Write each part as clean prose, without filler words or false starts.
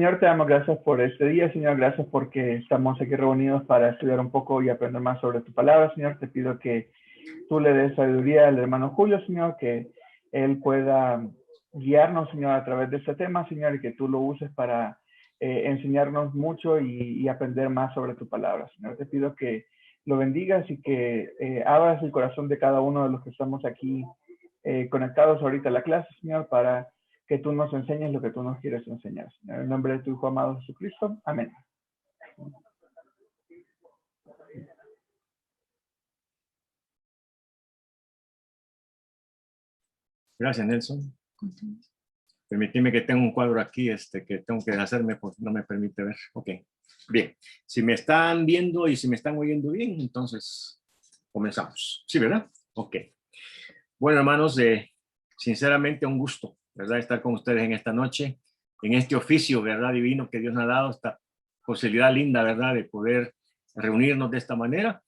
Señor, te damos gracias por este día, Señor, gracias porque estamos aquí reunidos para estudiar un poco y aprender más sobre tu palabra, Señor. Te pido que tú le des sabiduría al hermano Julio, Señor, que él pueda guiarnos, Señor, a través de este tema, Señor, y que tú lo uses para enseñarnos mucho y aprender más sobre tu palabra, Señor. Te pido que lo bendigas y que abras el corazón de cada uno de los que estamos aquí conectados ahorita a la clase, Señor, para que tú nos enseñes lo que tú nos quieres enseñar, Señor. En el nombre de tu Hijo amado Jesucristo. Amén. Gracias, Nelson. Permíteme que tengo un cuadro aquí que tengo que hacerme, pues no me permite ver. Ok, bien. Si me están viendo y si me están oyendo bien, entonces comenzamos. ¿Sí, verdad? Ok. Bueno, hermanos, sinceramente un gusto, ¿verdad? Estar con ustedes en esta noche, en este oficio, ¿verdad? Divino que Dios nos ha dado, esta posibilidad linda, ¿verdad? De poder reunirnos de esta manera.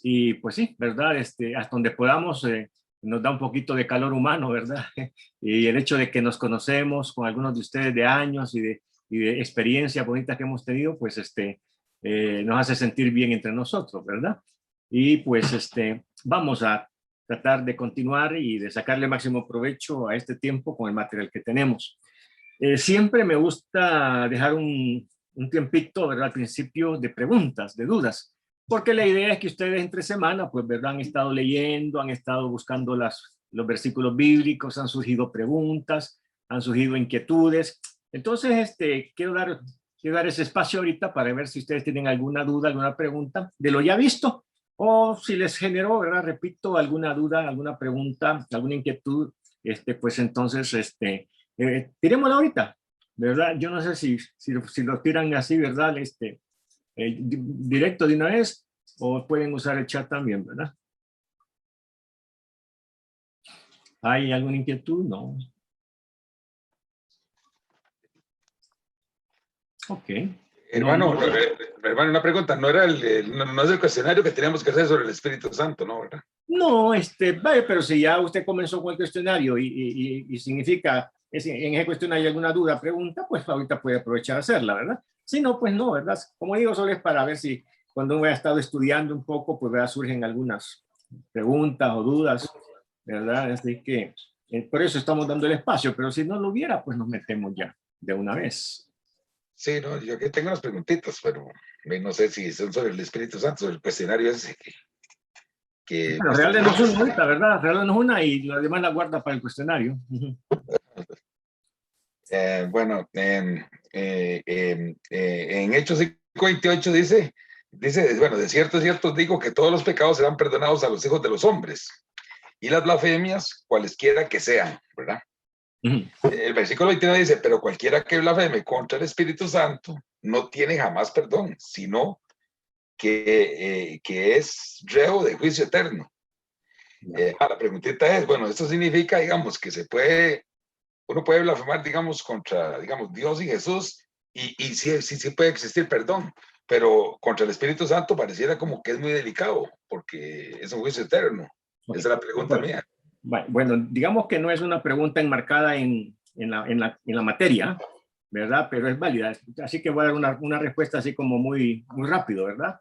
Y pues sí, ¿verdad? Hasta donde podamos, nos da un poquito de calor humano, ¿verdad? Y el hecho de que nos conocemos con algunos de ustedes de años y de experiencia bonita que hemos tenido, pues nos hace sentir bien entre nosotros, ¿verdad? Y pues vamos a tratar de continuar y de sacarle máximo provecho a este tiempo con el material que tenemos. Siempre me gusta dejar un tiempito, ¿verdad? Al principio de preguntas, de dudas, porque la idea es que ustedes entre semana, pues, ¿verdad? Han estado leyendo, han estado buscando los versículos bíblicos, han surgido preguntas, han surgido inquietudes. Entonces, quiero dar ese espacio ahorita para ver si ustedes tienen alguna duda, alguna pregunta de lo ya visto, o si les generó, ¿verdad? Repito, alguna duda, alguna pregunta, alguna inquietud, pues entonces, tirémosla ahorita, ¿verdad? Yo no sé si lo tiran así, ¿verdad? Directo de una vez, o pueden usar el chat también, ¿verdad? ¿Hay alguna inquietud? No. Ok. Hermano, hermano, una pregunta, no es el cuestionario que teníamos que hacer sobre el Espíritu Santo, ¿no? ¿Verdad? No, vaya, pero si ya usted comenzó con el cuestionario y significa, en ese cuestionario hay alguna duda, pregunta, pues ahorita puede aprovechar a hacerla, ¿verdad? Si no, pues no, ¿verdad? Como digo, solo es para ver si cuando uno ha estado estudiando un poco, pues ¿verdad? Surgen algunas preguntas o dudas, ¿verdad? Así que por eso estamos dando el espacio, pero si no lo hubiera, pues nos metemos ya de una vez. Sí, no, yo aquí tengo unas preguntitas, pero no sé si son sobre el Espíritu Santo, sobre el cuestionario ese que Bueno, regálenos una ahorita, ¿verdad? Regálenos una y la demás la guarda para el cuestionario. Bueno, en Hechos 5:28 dice, bueno, de cierto digo que todos los pecados serán perdonados a los hijos de los hombres y las blasfemias, cualesquiera que sean, ¿verdad? El versículo 29 dice, pero cualquiera que blasfeme contra el Espíritu Santo no tiene jamás perdón, sino que es reo de juicio eterno. La preguntita es, bueno, esto significa, digamos, que uno puede blasfemar, digamos, contra, digamos, Dios y Jesús, y sí puede existir perdón, pero contra el Espíritu Santo pareciera como que es muy delicado, porque es un juicio eterno. Okay. Esa es la pregunta mía. Bueno, digamos que no es una pregunta enmarcada en la materia, ¿verdad? Pero es válida, así que voy a dar una respuesta así como muy rápido, ¿verdad?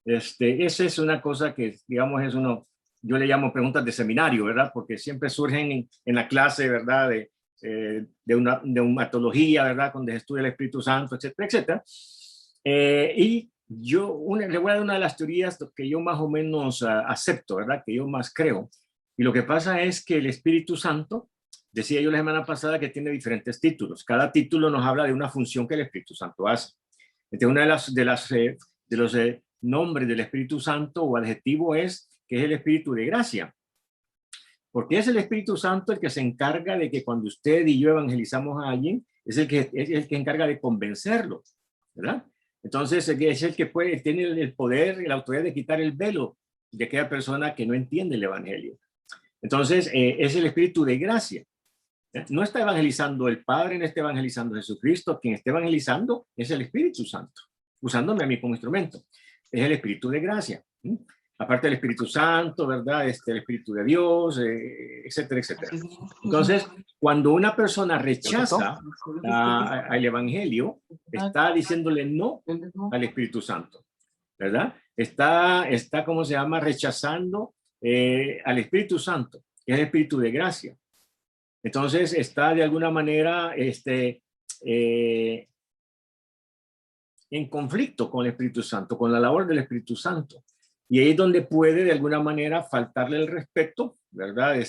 Esa es una cosa que, digamos, yo le llamo preguntas de seminario, ¿verdad? Porque siempre surgen en la clase, ¿verdad? De una teología, ¿verdad? Donde se estudia el Espíritu Santo, etcétera, etcétera. Y yo le voy a dar una de las teorías que yo más o menos acepto, ¿verdad? Que yo más creo. Y lo que pasa es que el Espíritu Santo, decía yo la semana pasada, que tiene diferentes títulos. Cada título nos habla de una función que el Espíritu Santo hace. Entonces, una de los nombres del Espíritu Santo o adjetivo es que es el Espíritu de gracia. Porque es el Espíritu Santo el que se encarga de que cuando usted y yo evangelizamos a alguien, es el que encarga de convencerlo, ¿verdad? Entonces, es el que tiene el poder y la autoridad de quitar el velo de aquella persona que no entiende el Evangelio. Entonces, es el Espíritu de gracia. No está evangelizando el Padre, no está evangelizando Jesucristo. Quien está evangelizando es el Espíritu Santo, usándome a mí como instrumento. Es el Espíritu de gracia. aparte del Espíritu Santo, ¿verdad? El Espíritu de Dios, etcétera, etcétera. Entonces, cuando una persona rechaza al Evangelio, está diciéndole no al Espíritu Santo, ¿verdad? Está ¿cómo se llama? Rechazando al Espíritu Santo, que es el Espíritu de gracia. Entonces, está de alguna manera en conflicto con el Espíritu Santo, con la labor del Espíritu Santo. Y ahí es donde puede de alguna manera faltarle el respeto, ¿verdad?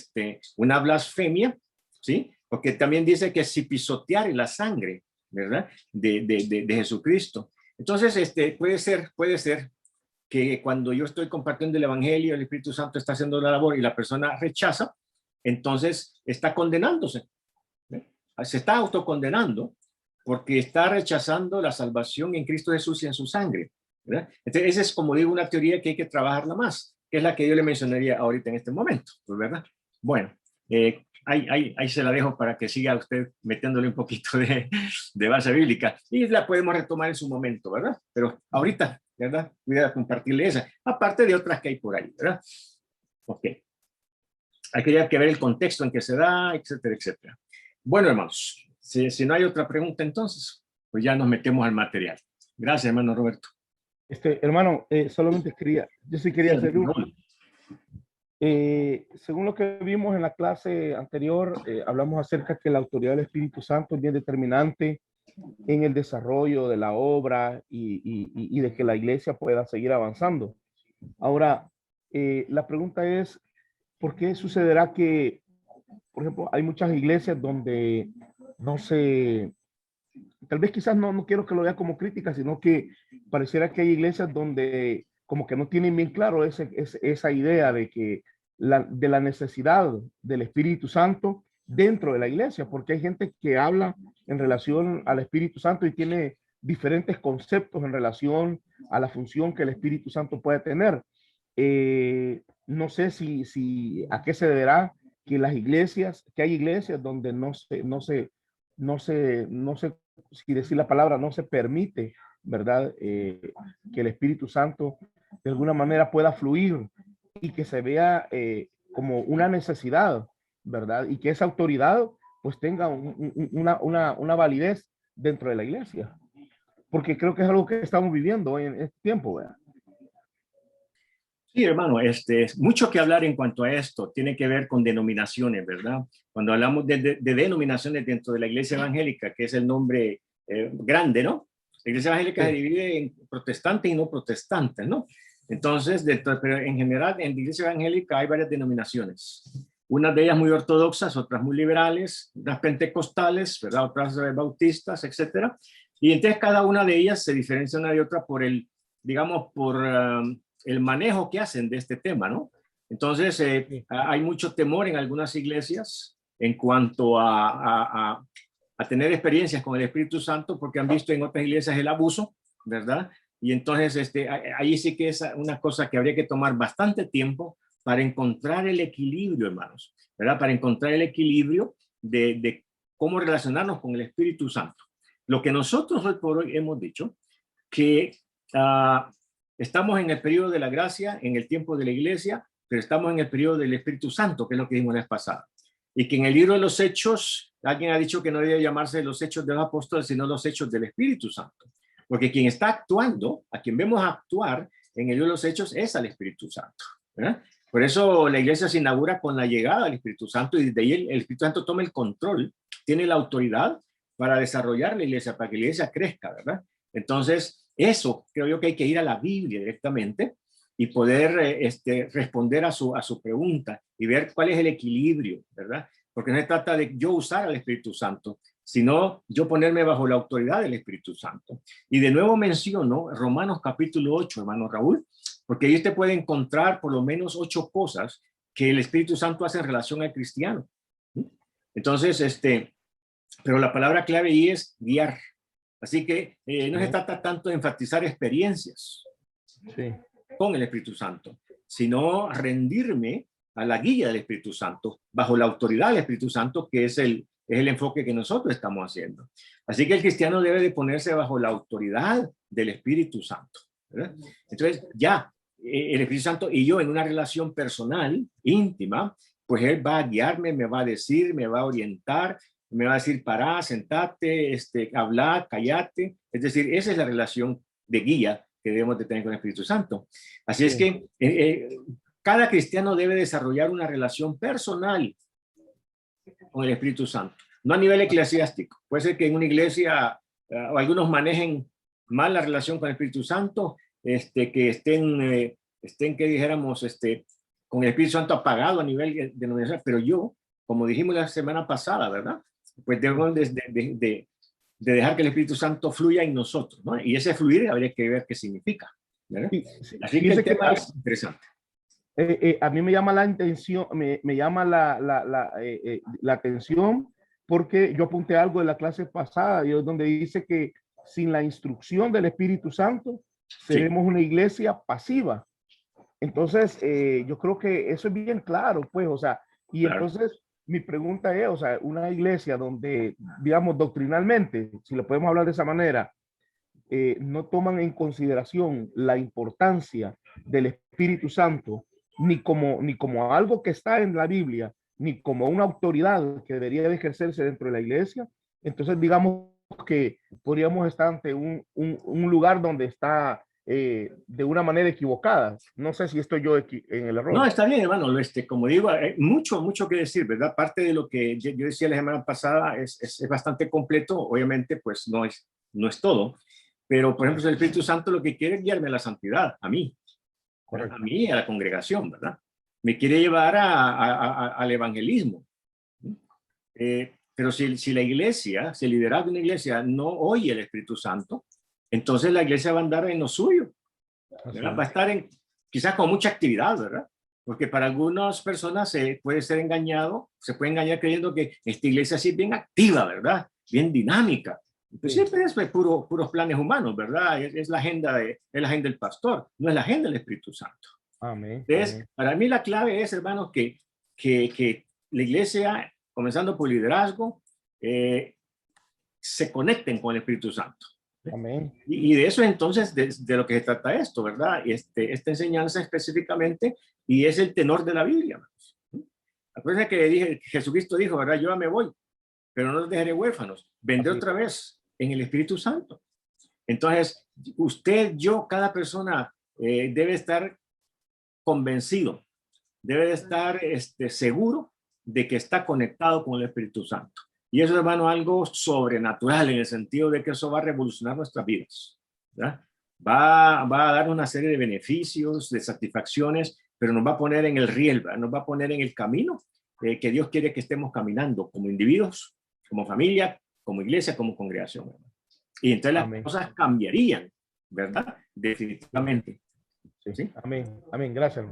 Una blasfemia, ¿sí? Porque también dice que si pisoteare la sangre, ¿verdad? De Jesucristo. Entonces, puede ser que cuando yo estoy compartiendo el Evangelio, el Espíritu Santo está haciendo la labor y la persona rechaza, entonces está condenándose. Se está autocondenando porque está rechazando la salvación en Cristo Jesús y en su sangre, ¿verdad? Entonces, esa es, como digo, una teoría que hay que trabajarla más, que es la que yo le mencionaría ahorita en este momento, ¿verdad? Bueno, ahí se la dejo para que siga usted metiéndole un poquito de base bíblica y la podemos retomar en su momento, ¿verdad? Pero ahorita, ¿verdad? Voy a compartirle esa, aparte de otras que hay por ahí, ¿verdad? Ok. Hay que ver el contexto en que se da, etcétera, etcétera. Bueno, hermanos, si no hay otra pregunta, entonces, pues ya nos metemos al material. Gracias, hermano Roberto. Hermano, solamente quería hacer uno. Según lo que vimos en la clase anterior, hablamos acerca que la autoridad del Espíritu Santo es bien determinante en el desarrollo de la obra y de que la iglesia pueda seguir avanzando. Ahora, la pregunta es, ¿por qué sucederá que, por ejemplo, hay muchas iglesias donde no se, tal vez quizás no quiero que lo vea como crítica, sino que pareciera que hay iglesias donde como que no tienen bien claro esa idea de que de la necesidad del Espíritu Santo dentro de la iglesia, porque hay gente que habla en relación al Espíritu Santo y tiene diferentes conceptos en relación a la función que el Espíritu Santo puede tener. No sé si a qué se deberá que hay iglesias donde no sé si decir la palabra, no se permite, ¿verdad? Que el Espíritu Santo de alguna manera pueda fluir y que se vea como una necesidad, ¿verdad? Y que esa autoridad pues tenga una validez dentro de la iglesia. Porque creo que es algo que estamos viviendo hoy en este tiempo, ¿verdad? Sí, hermano, mucho que hablar en cuanto a esto. Tiene que ver con denominaciones, ¿verdad? Cuando hablamos de denominaciones dentro de la iglesia evangélica, que es el nombre grande, ¿no? La iglesia evangélica se divide en protestantes y no protestantes, ¿no? Entonces, pero en general, en la iglesia evangélica hay varias denominaciones. Unas de ellas muy ortodoxas, otras muy liberales, unas pentecostales, ¿verdad? Otras bautistas, etcétera. Y entonces cada una de ellas se diferencia una de otra por el manejo que hacen de este tema, ¿no? Entonces, hay mucho temor en algunas iglesias en cuanto a tener experiencias con el Espíritu Santo, porque han visto en otras iglesias el abuso, ¿verdad? Y entonces, ahí sí que es una cosa que habría que tomar bastante tiempo para encontrar el equilibrio, hermanos, ¿verdad? Para encontrar el equilibrio de cómo relacionarnos con el Espíritu Santo. Lo que nosotros hoy por hoy hemos dicho, que estamos en el periodo de la gracia, en el tiempo de la iglesia, pero estamos en el periodo del Espíritu Santo, que es lo que dijimos la vez pasada. Y que en el libro de los Hechos, alguien ha dicho que no debe llamarse los Hechos de los Apóstoles, sino los Hechos del Espíritu Santo. Porque quien está actuando, a quien vemos actuar en el libro de los Hechos, es al Espíritu Santo, ¿verdad? Por eso la iglesia se inaugura con la llegada del Espíritu Santo y desde ahí el Espíritu Santo toma el control, tiene la autoridad para desarrollar la iglesia, para que la iglesia crezca, ¿verdad? Entonces, eso creo yo que hay que ir a la Biblia directamente y poder responder a su pregunta y ver cuál es el equilibrio, ¿verdad? Porque no se trata de yo usar al Espíritu Santo, sino yo ponerme bajo la autoridad del Espíritu Santo. Y de nuevo menciono Romanos capítulo 8, hermano Raúl, porque ahí usted puede encontrar por lo menos 8 cosas que el Espíritu Santo hace en relación al cristiano. Entonces, pero la palabra clave ahí es guiar. Así que no se trata tanto de enfatizar experiencias con el Espíritu Santo, sino rendirme a la guía del Espíritu Santo, bajo la autoridad del Espíritu Santo, que es el enfoque que nosotros estamos haciendo. Así que el cristiano debe de ponerse bajo la autoridad del Espíritu Santo, ¿verdad? Entonces, ya, el Espíritu Santo y yo en una relación personal, íntima, pues Él va a guiarme, me va a decir, me va a orientar, me va a decir, pará, sentate, habla, callate. Es decir, esa es la relación de guía que debemos de tener con el Espíritu Santo. Así es que cada cristiano debe desarrollar una relación personal con el Espíritu Santo, no a nivel eclesiástico. Puede ser que en una iglesia algunos manejen mal la relación con el Espíritu Santo, que estén, que dijéramos, con el Espíritu Santo apagado a nivel denominacional, pero yo, como dijimos la semana pasada, ¿verdad? Pues debemos de dejar que el Espíritu Santo fluya en nosotros, ¿no? Y ese fluir habría que ver qué significa, ¿verdad? Así que el tema es interesante. A mí me llama la atención, me llama la atención porque yo apunté algo de la clase pasada, donde dice que sin la instrucción del Espíritu Santo seremos una iglesia pasiva. Entonces, yo creo que eso es bien claro, pues, o sea, y claro. Entonces mi pregunta es, o sea, una iglesia donde, digamos, doctrinalmente, si lo podemos hablar de esa manera, no toman en consideración la importancia del Espíritu Santo, ni como algo que está en la Biblia, ni como una autoridad que debería de ejercerse dentro de la iglesia, entonces digamos que podríamos estar ante un lugar donde está de una manera equivocada. No sé si estoy yo en el error. No, está bien, hermano. Como digo, hay mucho que decir, ¿verdad? Parte de lo que yo decía la semana pasada es bastante completo. Obviamente, pues no es todo. Pero, por ejemplo, el Espíritu Santo lo que quiere es guiarme a la santidad, a mí. Correcto. A mí y a la congregación, ¿verdad? Me quiere llevar al evangelismo. Pero si la iglesia, si el liderazgo de una iglesia no oye el Espíritu Santo, entonces la iglesia va a andar en lo suyo. ¿Verdad? Va a estar quizás con mucha actividad, ¿verdad? Porque para algunas personas se puede engañar creyendo que esta iglesia sí es bien activa, ¿verdad? Bien dinámica. Pues siempre es puros planes humanos, ¿verdad? Es la agenda del pastor, no es la agenda del Espíritu Santo. Amén. Entonces, para mí la clave es, hermanos, que la iglesia, comenzando por liderazgo, se conecten con el Espíritu Santo. Amén. Y de eso entonces, de lo que se trata esto, ¿verdad? Esta enseñanza específicamente, y es el tenor de la Biblia. Acuérdense que Jesucristo dijo, ¿verdad? Yo me voy, pero no los dejaré huérfanos. Vendré otra vez en el Espíritu Santo. Entonces, usted, yo, cada persona debe estar convencido, debe de estar seguro de que está conectado con el Espíritu Santo. Y eso, hermano, algo sobrenatural en el sentido de que eso va a revolucionar nuestras vidas, ¿verdad? Va a dar una serie de beneficios, de satisfacciones, pero nos va a poner en el riel, ¿verdad? Nos va a poner en el camino que Dios quiere que estemos caminando como individuos, como familia, como iglesia, como congregación, ¿verdad? Y entonces las cosas cambiarían, ¿verdad? Definitivamente. ¿Sí? Amén. Amén. Gracias.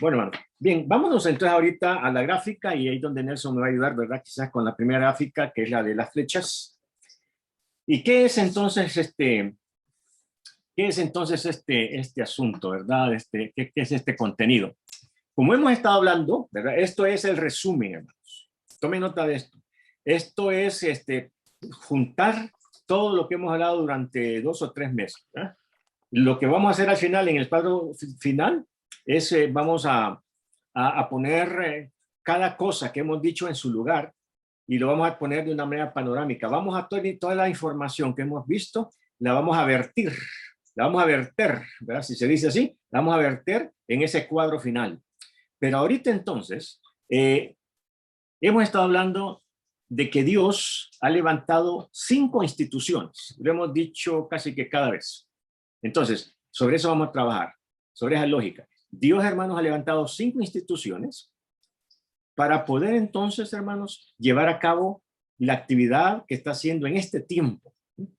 Bueno, hermano. Bien, vámonos entonces ahorita a la gráfica y ahí donde Nelson me va a ayudar, ¿verdad? Quizás con la primera gráfica, que es la de las flechas. ¿Y qué es entonces este asunto, verdad? ¿Qué es este contenido? Como hemos estado hablando, ¿verdad? Esto es el resumen, hermanos. Tomen nota de esto. Esto es juntar todo lo que hemos hablado durante 2 o 3 meses, ¿verdad? Lo que vamos a hacer al final, en el cuadro final, es vamos a poner cada cosa que hemos dicho en su lugar y lo vamos a poner de una manera panorámica. Vamos a toda la información que hemos visto, la vamos a vertir, ¿verdad? Si se dice así, la vamos a verter en ese cuadro final. Pero ahorita entonces, hemos estado hablando de que Dios ha levantado 5 instituciones. Lo hemos dicho casi que cada vez. Entonces, sobre eso vamos a trabajar, sobre esa lógica. Dios, hermanos, ha levantado 5 instituciones para poder entonces, hermanos, llevar a cabo la actividad que está haciendo en este tiempo.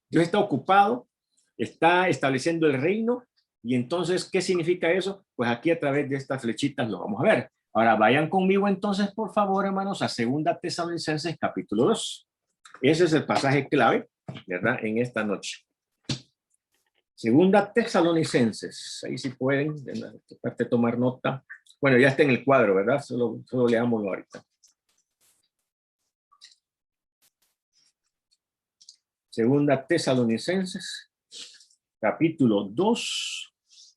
Dios está ocupado, está estableciendo el reino, y entonces, ¿qué significa eso? Pues aquí a través de estas flechitas lo vamos a ver. Ahora, vayan conmigo entonces, por favor, hermanos, a 2 Tesalonicenses capítulo 2. Ese es el pasaje clave, ¿verdad? En esta noche. 2 Tesalonicenses, ahí sí pueden, de tomar nota. Bueno, ya está en el cuadro, ¿verdad? Solo leámoslo ahorita. 2 Tesalonicenses, capítulo 2,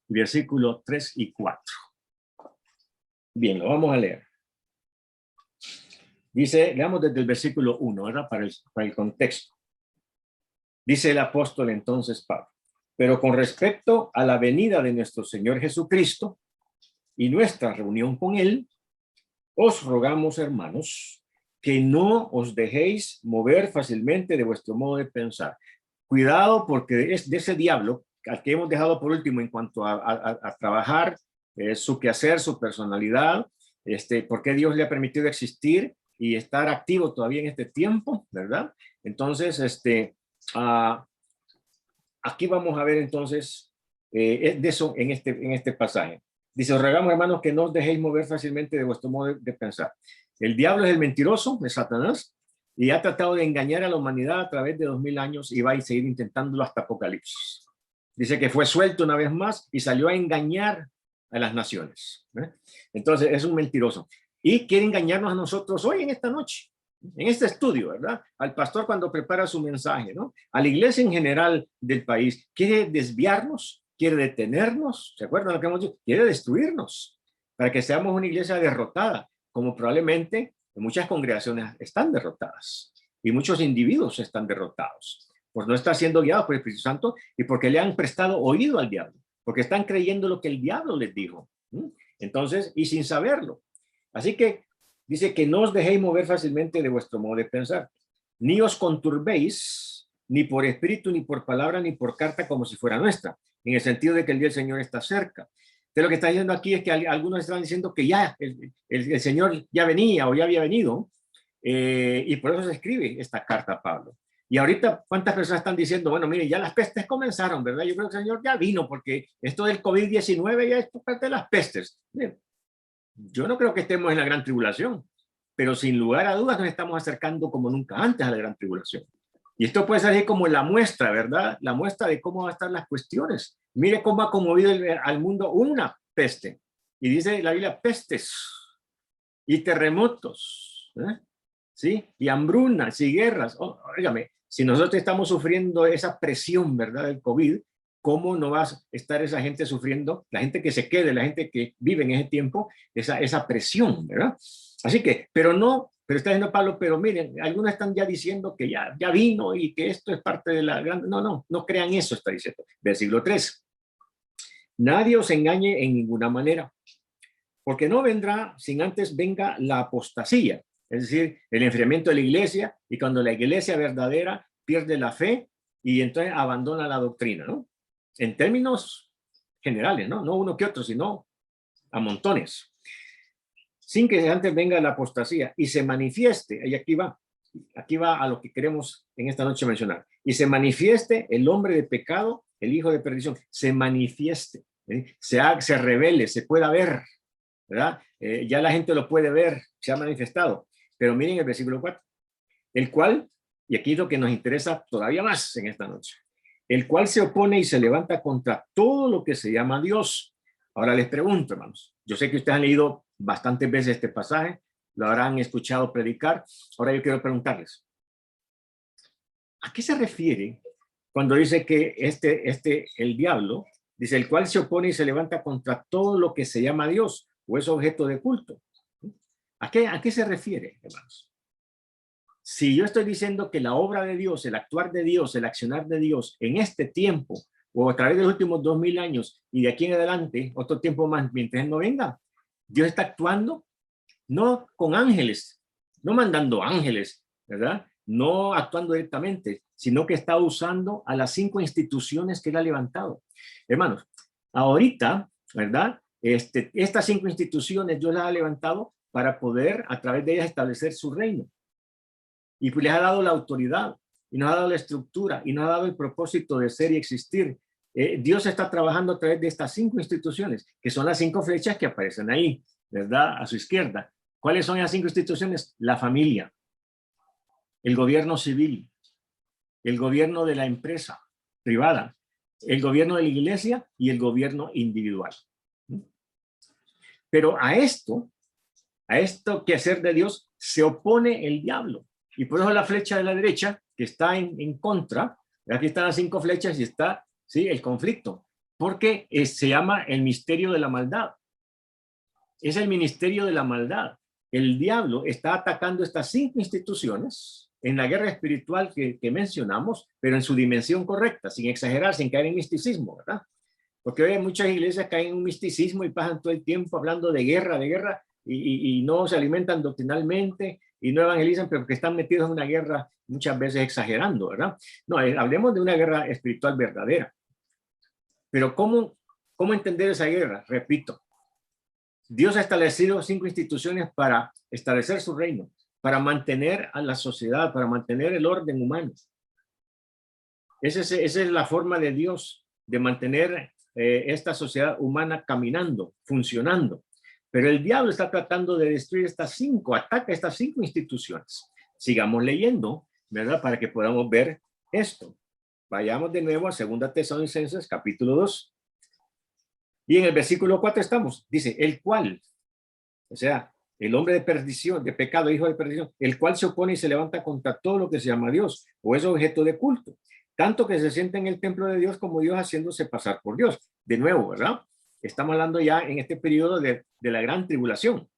versículos 3 y 4. Bien, lo vamos a leer. Dice, leamos desde el versículo 1, ¿verdad? Para el contexto. Dice el apóstol entonces Pablo: pero con respecto a la venida de nuestro Señor Jesucristo y nuestra reunión con Él, os rogamos, hermanos, que no os dejéis mover fácilmente de vuestro modo de pensar. Cuidado, porque es de ese diablo al que hemos dejado por último en cuanto a trabajar su quehacer, su personalidad, por qué Dios le ha permitido existir y estar activo todavía en este tiempo, ¿verdad? Entonces, aquí vamos a ver entonces de eso en este pasaje. Dice, os rogamos, hermanos, que no os dejéis mover fácilmente de vuestro modo de pensar. El diablo es el mentiroso, es Satanás, y ha tratado de engañar a la humanidad a través de 2000 años y va a seguir intentándolo hasta Apocalipsis. Dice que fue suelto una vez más y salió a engañar a las naciones. Entonces es un mentiroso. Y quiere engañarnos a nosotros hoy en esta noche, en este estudio, ¿verdad? Al pastor cuando prepara su mensaje, ¿no? A la iglesia en general del país. Quiere desviarnos, quiere detenernos, ¿se acuerdan lo que hemos dicho? Quiere destruirnos para que seamos una iglesia derrotada, como probablemente muchas congregaciones están derrotadas y muchos individuos están derrotados por no estar siendo guiados por el Espíritu Santo y porque le han prestado oído al diablo, porque están creyendo lo que el diablo les dijo. Entonces, y sin saberlo. Así que dice que no os dejéis mover fácilmente de vuestro modo de pensar, ni os conturbéis, ni por espíritu, ni por palabra, ni por carta como si fuera nuestra, en el sentido de que el día del Señor está cerca. Entonces, lo que está diciendo aquí es que algunos están diciendo que ya el Señor ya venía o ya había venido, y por eso se escribe esta carta a Pablo. Y ahorita, ¿cuántas personas están diciendo, bueno, mire, ya las pestes comenzaron, ¿verdad? Yo creo que el Señor ya vino, porque esto del COVID-19 ya es parte de las pestes. Miren, yo no creo que estemos en la gran tribulación, pero sin lugar a dudas nos estamos acercando como nunca antes a la gran tribulación. Y esto puede ser como la muestra, ¿verdad? La muestra de cómo van a estar las cuestiones. Mire cómo ha conmovido al mundo una peste. Y dice la Biblia, pestes y terremotos, ¿sí? Y hambrunas y guerras. Oh, óigame, si nosotros estamos sufriendo esa presión, ¿verdad? Del COVID, ¿cómo no va a estar esa gente sufriendo, la gente que se quede, la gente que vive en ese tiempo, esa presión, ¿verdad? Así que, pero está diciendo Pablo, pero miren, algunos están ya diciendo que ya vino y que esto es parte de la gran... No crean eso, está diciendo. Versículo 3. Nadie os engañe en ninguna manera, porque no vendrá sin antes venga la apostasía, es decir, el enfriamiento de la iglesia, y cuando la iglesia verdadera pierde la fe y entonces abandona la doctrina, ¿no? En términos generales, ¿no? No uno que otro, sino a montones. Sin que antes venga la apostasía y se manifieste, y aquí va a lo que queremos en esta noche mencionar, y se manifieste el hombre de pecado, el hijo de perdición, se manifieste, se revele, se pueda ver, ¿verdad? Ya la gente lo puede ver, se ha manifestado. Pero miren el versículo 4, el cual, y aquí es lo que nos interesa todavía más en esta noche, el cual se opone y se levanta contra todo lo que se llama Dios. Ahora les pregunto, hermanos, yo sé que ustedes han leído bastantes veces este pasaje, lo habrán escuchado predicar. Ahora yo quiero preguntarles, ¿a qué se refiere cuando dice que el diablo, dice, el cual se opone y se levanta contra todo lo que se llama Dios o es objeto de culto? ¿A qué se refiere, hermanos? Si yo estoy diciendo que la obra de Dios, el actuar de Dios, el accionar de Dios en este tiempo o a través de los últimos 2000 años y de aquí en adelante, otro tiempo más, mientras Él no venga, Dios está actuando no con ángeles, no mandando ángeles, ¿verdad? No actuando directamente, sino que está usando a las 5 instituciones que Él ha levantado. Hermanos, ahorita, ¿verdad? Estas 5 instituciones Dios las ha levantado para poder a través de ellas establecer su reino. Y pues les ha dado la autoridad, y nos ha dado la estructura, y nos ha dado el propósito de ser y existir. Dios está trabajando a través de estas 5 instituciones, que son las 5 flechas que aparecen ahí, ¿verdad? A su izquierda. ¿Cuáles son las 5 instituciones? La familia, el gobierno civil, el gobierno de la empresa privada, el gobierno de la iglesia y el gobierno individual. Pero a esto quehacer de Dios se opone el diablo. Y por eso la flecha de la derecha, que está en contra, aquí están las 5 flechas y está, ¿sí?, el conflicto. porque se llama el misterio de la maldad. Es el ministerio de la maldad. El diablo está atacando estas 5 instituciones en la guerra espiritual que mencionamos, pero en su dimensión correcta, sin exagerar, sin caer en misticismo, ¿verdad? Porque hoy muchas iglesias caen en un misticismo y pasan todo el tiempo hablando de guerra, y no se alimentan doctrinalmente y no evangelizan, pero que están metidos en una guerra muchas veces exagerando, ¿verdad? No, hablemos de una guerra espiritual verdadera. Pero ¿cómo entender esa guerra? Repito, Dios ha establecido 5 instituciones para establecer su reino, para mantener a la sociedad, para mantener el orden humano. Esa es la forma de Dios de mantener esta sociedad humana caminando, funcionando. Pero el diablo está tratando de destruir estas 5, ataca estas 5 instituciones. Sigamos leyendo, ¿verdad? Para que podamos ver esto. Vayamos de nuevo a 2 Tesalonicenses, capítulo 2. Y en el versículo 4 estamos. Dice, el cual, o sea, el hombre de perdición, de pecado, hijo de perdición, el cual se opone y se levanta contra todo lo que se llama Dios o es objeto de culto, tanto que se sienta en el templo de Dios como Dios haciéndose pasar por Dios. De nuevo, ¿verdad? Estamos hablando ya en este periodo de la gran tribulación.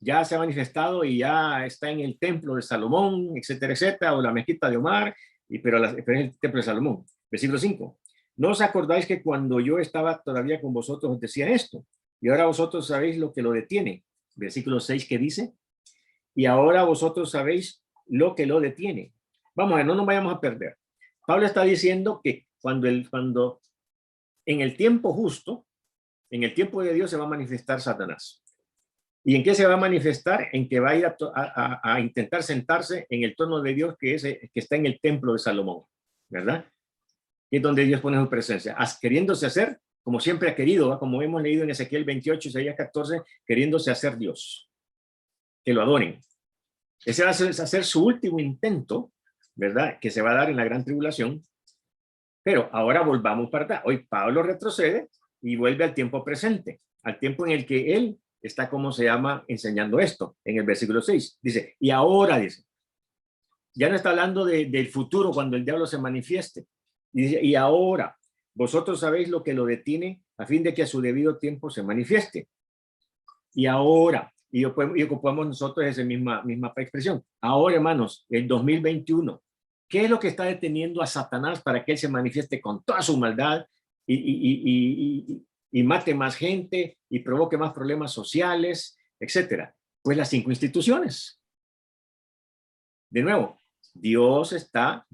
Ya se ha manifestado y ya está en el templo de Salomón, etcétera, etcétera, o la mezquita de Omar, pero es el templo de Salomón. Versículo 5. ¿No os acordáis que cuando yo estaba todavía con vosotros os decía esto? Y ahora vosotros sabéis lo que lo detiene. Versículo 6, ¿qué dice? Y ahora vosotros sabéis lo que lo detiene. Vamos a ver, no nos vayamos a perder. Pablo está diciendo que cuando en el tiempo justo, en el tiempo de Dios se va a manifestar Satanás. ¿Y en qué se va a manifestar? En que va a ir a intentar sentarse en el trono de Dios que está en el templo de Salomón, ¿verdad? Y es donde Dios pone su presencia, queriéndose hacer, como siempre ha querido, ¿verdad? Como hemos leído en Ezequiel 28, Isaías 14, queriéndose hacer Dios, que lo adoren. Ese va a ser su último intento, ¿verdad? Que se va a dar en la gran tribulación. Pero ahora volvamos para atrás. Hoy Pablo retrocede y vuelve al tiempo presente, al tiempo en el que él está, ¿cómo se llama?, enseñando esto. En el versículo 6 dice, y ahora, dice, ya no está hablando del futuro cuando el diablo se manifieste. Y dice, y ahora, vosotros sabéis lo que lo detiene a fin de que a su debido tiempo se manifieste. Y ahora, y ocupamos nosotros esa misma expresión. Ahora, hermanos, el 2021, ¿qué es lo que está deteniendo a Satanás para que él se manifieste con toda su maldad y mate más gente y provoque más problemas sociales, etcétera? Pues las 5 instituciones. De nuevo, Dios está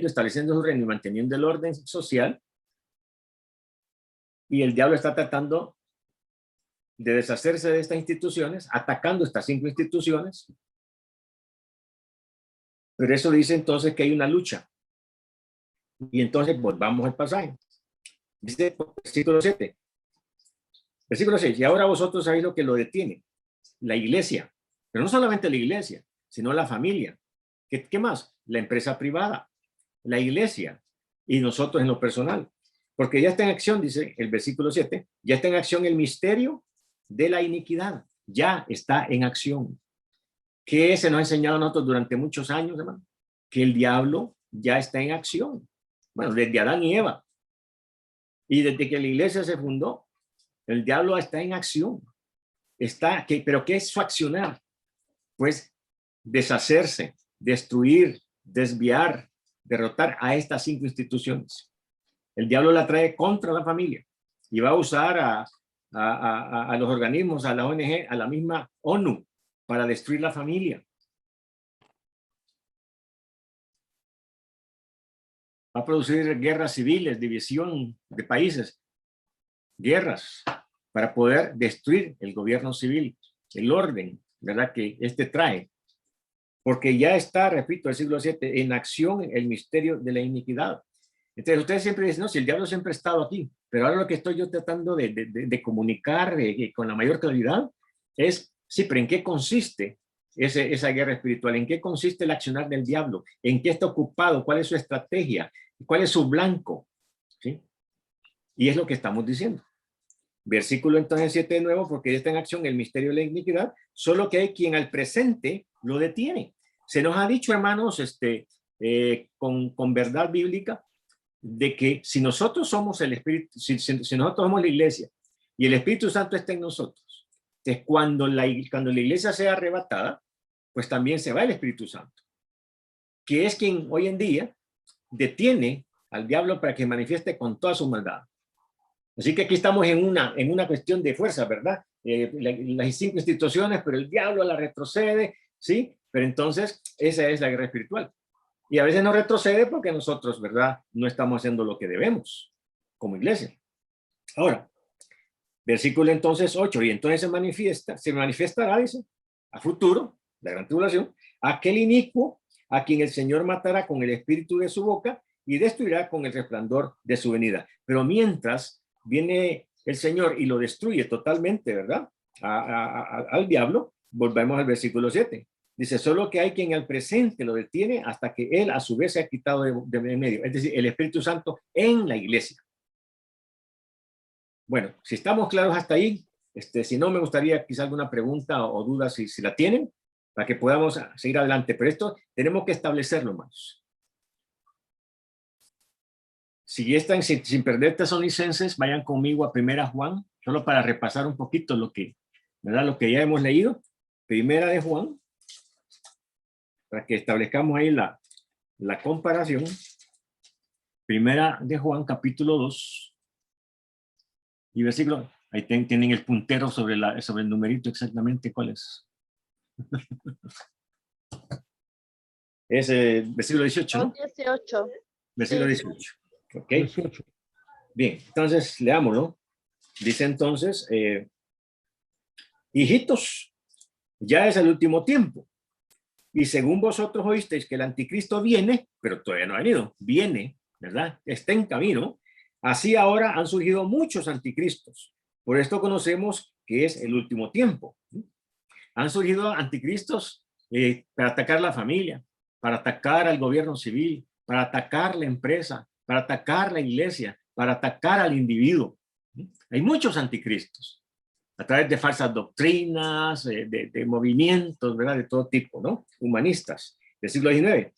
estableciendo su reino y manteniendo el orden social, y el diablo está tratando de deshacerse de estas instituciones, atacando estas 5 instituciones. Pero eso dice entonces que hay una lucha. Y entonces volvamos al pasaje. Dice versículo 7. Versículo 6. Y ahora vosotros sabéis lo que lo detiene. La iglesia. Pero no solamente la iglesia, sino la familia. ¿Qué más? La empresa privada, la iglesia y nosotros en lo personal. Porque ya está en acción, dice el versículo 7, ya está en acción el misterio de la iniquidad. Ya está en acción. ¿Qué se nos ha enseñado a nosotros durante muchos años, hermano? Que el diablo ya está en acción. Bueno, desde Adán y Eva. Y desde que la iglesia se fundó, el diablo está en acción. ¿Pero qué es su accionar? Pues deshacerse, destruir, desviar, derrotar a estas 5 instituciones. El diablo la trae contra la familia y va a usar a los organismos, a la ONG, a la misma ONU, para destruir la familia. Va a producir guerras civiles, división de países, guerras, para poder destruir el gobierno civil, el orden, ¿verdad?, que trae. Porque ya está, repito, el siglo VII, en acción el misterio de la iniquidad. Entonces ustedes siempre dicen, no, si el diablo siempre ha estado aquí, pero ahora lo que estoy yo tratando de comunicar con la mayor claridad es, sí, pero ¿en qué consiste esa guerra espiritual? ¿En qué consiste el accionar del diablo? ¿En qué está ocupado? ¿Cuál es su estrategia? ¿Cuál es su blanco? ¿Sí? Y es lo que estamos diciendo. Versículo entonces 7 de nuevo, porque ya está en acción el misterio de la iniquidad, solo que hay quien al presente lo detiene. Se nos ha dicho, hermanos, con verdad bíblica, de que si nosotros somos el Espíritu, si nosotros somos la iglesia y el Espíritu Santo está en nosotros, es cuando la iglesia sea arrebatada, pues también se va el Espíritu Santo, que es quien hoy en día detiene al diablo para que manifieste con toda su maldad. Así que aquí estamos en una cuestión de fuerza, ¿verdad? Las 5 instituciones, pero el diablo la retrocede, ¿sí? Pero entonces esa es la guerra espiritual. Y a veces no retrocede porque nosotros, ¿verdad? No estamos haciendo lo que debemos como iglesia. Ahora, versículo entonces 8, y entonces se manifestará, dice, a futuro, la gran tribulación, aquel inicuo a quien el Señor matará con el espíritu de su boca y destruirá con el resplandor de su venida. Pero mientras viene el Señor y lo destruye totalmente, ¿verdad? Al diablo, volvemos al versículo 7. Dice, solo que hay quien al presente lo detiene hasta que él a su vez se ha quitado de medio. Es decir, el Espíritu Santo en la iglesia. Bueno, si estamos claros hasta ahí, si no, me gustaría quizá alguna pregunta o duda si la tienen, para que podamos seguir adelante. Pero esto tenemos que establecerlo más. Si están sin perder tesalonicenses, vayan conmigo a 1 Juan, solo para repasar un poquito lo que, ¿verdad? Lo que ya hemos leído. 1 Juan, para que establezcamos ahí la comparación. 1 Juan, capítulo 2, y versículo, ahí tienen el puntero sobre el numerito exactamente cuál es. Es versículo 18, ¿no? 18. Versículo Sí. 18. Ok. 18. Bien, entonces leámoslo. Dice entonces, hijitos, ya es el último tiempo. Y según vosotros oísteis que el anticristo viene, pero todavía no ha venido, viene, ¿verdad? Está en camino. Así ahora han surgido muchos anticristos. Por esto conocemos que es el último tiempo. Han surgido anticristos para atacar la familia, para atacar al gobierno civil, para atacar la empresa, para atacar la iglesia, para atacar al individuo. Hay muchos anticristos a través de falsas doctrinas, de movimientos, ¿verdad? De todo tipo, ¿no? Humanistas. Del siglo XIX.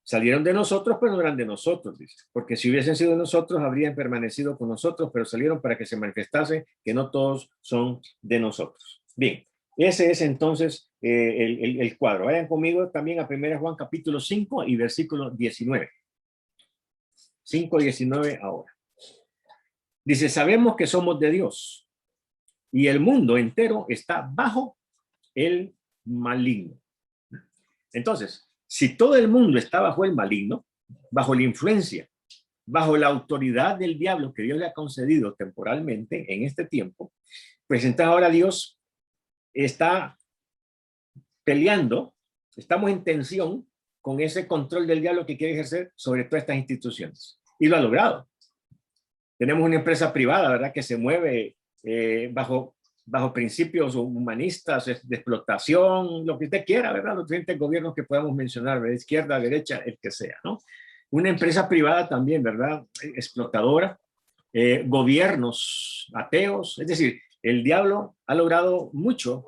Salieron de nosotros, pero no eran de nosotros, dice. Porque si hubiesen sido de nosotros, habrían permanecido con nosotros, pero salieron para que se manifestase que no todos son de nosotros. Bien, ese es entonces el cuadro. Vayan conmigo también a 1 Juan capítulo 5 y versículo 19. 5:19 ahora. Dice, sabemos que somos de Dios y el mundo entero está bajo el maligno. Entonces, si todo el mundo está bajo el maligno, bajo la influencia, bajo la autoridad del diablo que Dios le ha concedido temporalmente en este tiempo, pues entonces ahora Dios está peleando, estamos en tensión con ese control del diablo que quiere ejercer sobre todas estas instituciones. Y lo ha logrado. Tenemos una empresa privada, ¿verdad?, que se mueve bajo principios humanistas, de explotación, lo que usted quiera, ¿verdad? Los diferentes gobiernos que podamos mencionar, de izquierda, derecha, el que sea, ¿no? Una empresa privada también, ¿verdad? Explotadora, gobiernos ateos, es decir, el diablo ha logrado mucho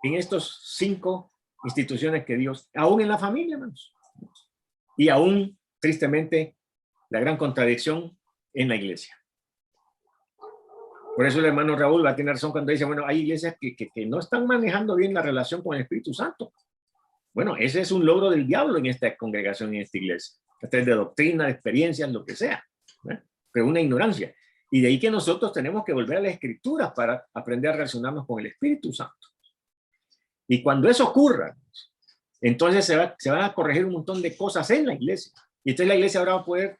en estos 5 instituciones que Dios, aún en la familia, hermanos, y aún, tristemente, la gran contradicción en la iglesia. Por eso el hermano Raúl va a tener razón cuando dice, bueno, hay iglesias que no están manejando bien la relación con el Espíritu Santo. Bueno, ese es un logro del diablo en esta congregación, en esta iglesia. A través de doctrina, de experiencias, lo que sea. Pero una ignorancia. Y de ahí que nosotros tenemos que volver a la Escritura para aprender a relacionarnos con el Espíritu Santo. Y cuando eso ocurra, entonces se van a corregir un montón de cosas en la iglesia. Y entonces la iglesia ahora va a poder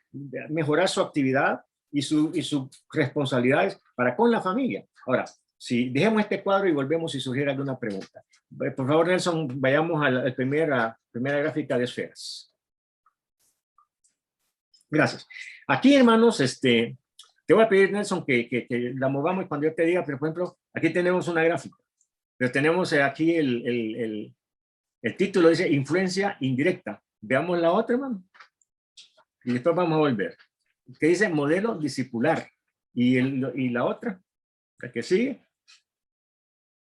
mejorar su actividad y sus responsabilidades para con la familia. Ahora, si dejemos este cuadro y volvemos si surgiera alguna pregunta. Por favor, Nelson, vayamos a la primera gráfica de esferas. Gracias. Aquí, hermanos, te voy a pedir, Nelson, que la movamos cuando yo te diga, pero por ejemplo, aquí tenemos una gráfica. Pero tenemos aquí el título, dice influencia indirecta. Veamos la otra, hermano. Y después vamos a volver. Que dice modelo discipular. Y la otra, la que sigue,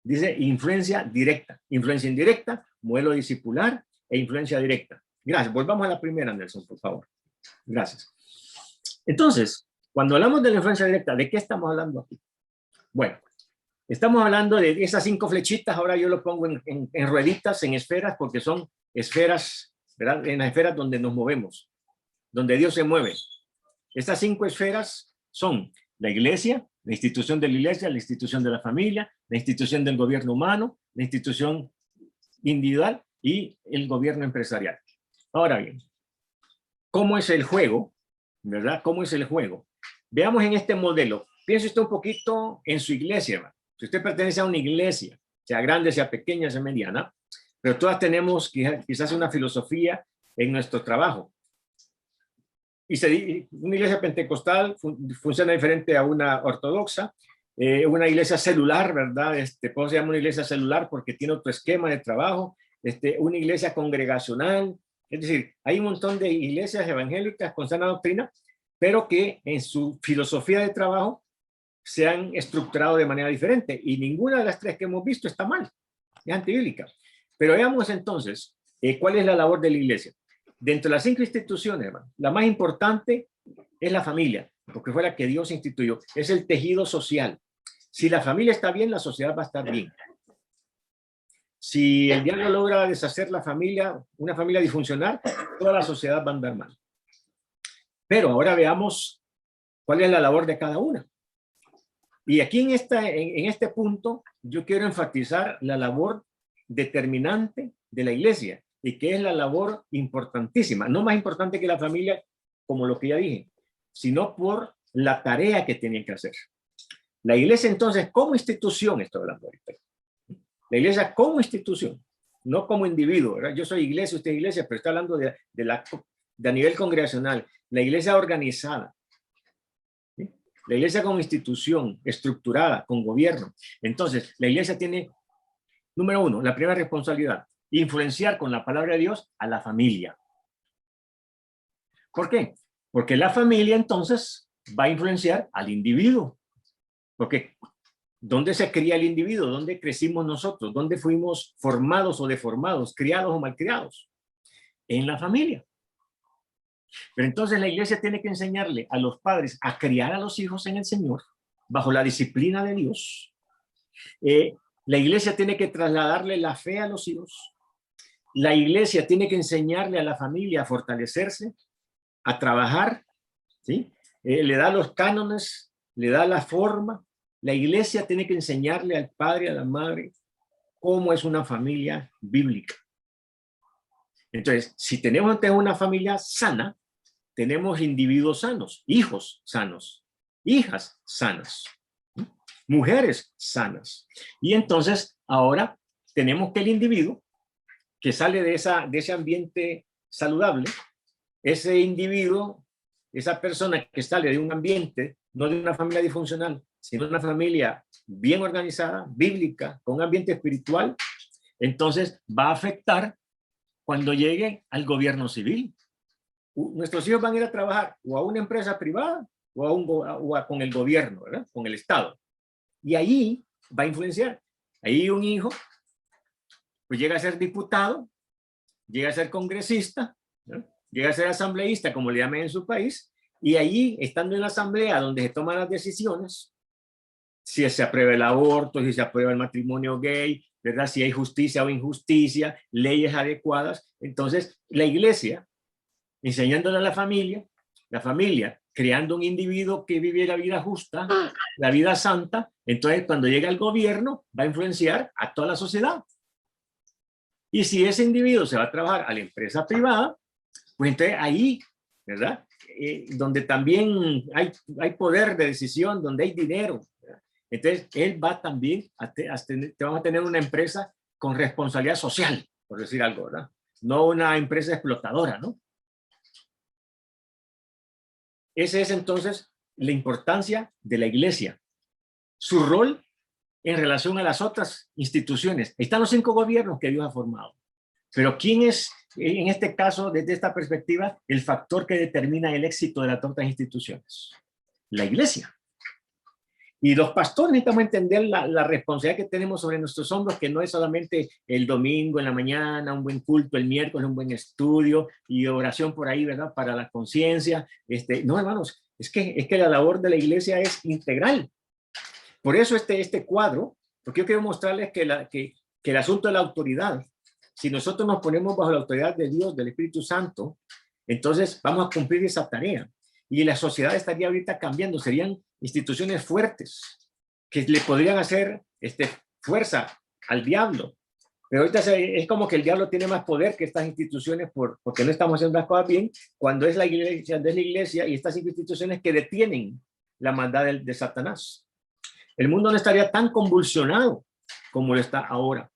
dice influencia directa. Influencia indirecta, modelo discipular e influencia directa. Gracias. Volvamos a la primera, Nelson, por favor. Gracias. Entonces, cuando hablamos de la influencia directa, ¿de qué estamos hablando aquí? Bueno, estamos hablando de esas 5 flechitas, ahora yo lo pongo en rueditas, en esferas, porque son esferas, ¿verdad? En las esferas donde nos movemos, donde Dios se mueve. Estas 5 esferas son la iglesia, la institución de la iglesia, la institución de la familia, la institución del gobierno humano, la institución individual y el gobierno empresarial. Ahora bien, ¿cómo es el juego? ¿Verdad? ¿Cómo es el juego? Veamos en este modelo. Piense usted un poquito en su iglesia, ¿verdad? Si usted pertenece a una iglesia, sea grande, sea pequeña, sea mediana, pero todas tenemos quizás una filosofía en nuestro trabajo. Y una iglesia pentecostal funciona diferente a una ortodoxa, una iglesia celular, ¿verdad? ¿Cómo se llama una iglesia celular? Porque tiene otro esquema de trabajo, una iglesia congregacional. Es decir, hay un montón de iglesias evangélicas con sana doctrina, pero que en su filosofía de trabajo se han estructurado de manera diferente. Y ninguna de las 3 que hemos visto está mal, es antibíblica. Pero veamos entonces cuál es la labor de la iglesia. Dentro de las 5 instituciones, hermano, la más importante es la familia, porque fue la que Dios instituyó. Es el tejido social. Si la familia está bien, la sociedad va a estar bien. Si el diablo logra deshacer la familia, una familia disfuncional, toda la sociedad va a andar mal. Pero ahora veamos cuál es la labor de cada una. Y aquí en este punto yo quiero enfatizar la labor determinante de la iglesia y que es la labor importantísima, no más importante que la familia, como lo que ya dije, sino por la tarea que tienen que hacer. La iglesia entonces como institución, estoy hablando ahorita. La iglesia como institución, no como individuo, ¿verdad? Yo soy iglesia, usted es iglesia, pero está hablando de a nivel congregacional. La iglesia organizada, ¿sí? La iglesia como institución estructurada, con gobierno. Entonces, la iglesia tiene, número 1, la primera responsabilidad, influenciar con la palabra de Dios a la familia. ¿Por qué? Porque la familia entonces va a influenciar al individuo. Porque ¿dónde se cría el individuo? ¿Dónde crecimos nosotros? ¿Dónde fuimos formados o deformados, criados o malcriados? En la familia. Pero entonces la iglesia tiene que enseñarle a los padres a criar a los hijos en el Señor, bajo la disciplina de Dios. La iglesia tiene que trasladarle la fe a los hijos. La iglesia tiene que enseñarle a la familia a fortalecerse, a trabajar, ¿sí? Le da los cánones, le da la forma. La iglesia tiene que enseñarle al padre, a la madre, cómo es una familia bíblica. Entonces, si tenemos una familia sana, tenemos individuos sanos, hijos sanos, hijas sanas, mujeres sanas. Y entonces, ahora tenemos que el individuo que sale de ese ambiente saludable, ese individuo, esa persona que sale de un ambiente, no de una familia disfuncional, sino de una familia bien organizada, bíblica, con un ambiente espiritual, entonces va a afectar cuando llegue al gobierno civil. Nuestros hijos van a ir a trabajar o a una empresa privada o con el gobierno, ¿verdad? Con el Estado. Y ahí va a influenciar. Ahí un hijo pues llega a ser diputado, llega a ser congresista, ¿no? Llega a ser asambleísta, como le llaman en su país, y allí, estando en la asamblea donde se toman las decisiones, si se aprueba el aborto, si se aprueba el matrimonio gay, ¿verdad? Si hay justicia o injusticia, leyes adecuadas, entonces la iglesia, enseñándole a la familia creando un individuo que vive la vida justa, la vida santa, entonces cuando llega al gobierno va a influenciar a toda la sociedad. Y si ese individuo se va a trabajar a la empresa privada, pues entonces ahí, ¿verdad? Donde también hay poder de decisión, donde hay dinero, ¿verdad? Entonces él va también vamos a tener una empresa con responsabilidad social, por decir algo, ¿verdad? No una empresa explotadora, ¿no? Esa es entonces la importancia de la iglesia. Su rol en relación a las otras instituciones. Están los 5 gobiernos que Dios ha formado. Pero ¿quién es, en este caso, desde esta perspectiva, el factor que determina el éxito de las otras instituciones? La iglesia. Y los pastores necesitamos entender la responsabilidad que tenemos sobre nuestros hombros, que no es solamente el domingo en la mañana, un buen culto, el miércoles un buen estudio y oración por ahí, ¿verdad? Para la conciencia. No, hermanos, Es que la labor de la iglesia es integral. Por eso este cuadro, porque yo quiero mostrarles que el asunto de la autoridad, si nosotros nos ponemos bajo la autoridad de Dios, del Espíritu Santo, entonces vamos a cumplir esa tarea. Y la sociedad estaría ahorita cambiando, serían instituciones fuertes que le podrían hacer fuerza al diablo. Pero ahorita es como que el diablo tiene más poder que estas instituciones porque no estamos haciendo las cosas bien, cuando es la iglesia y estas instituciones que detienen la maldad de Satanás. El mundo no estaría tan convulsionado como lo está ahora,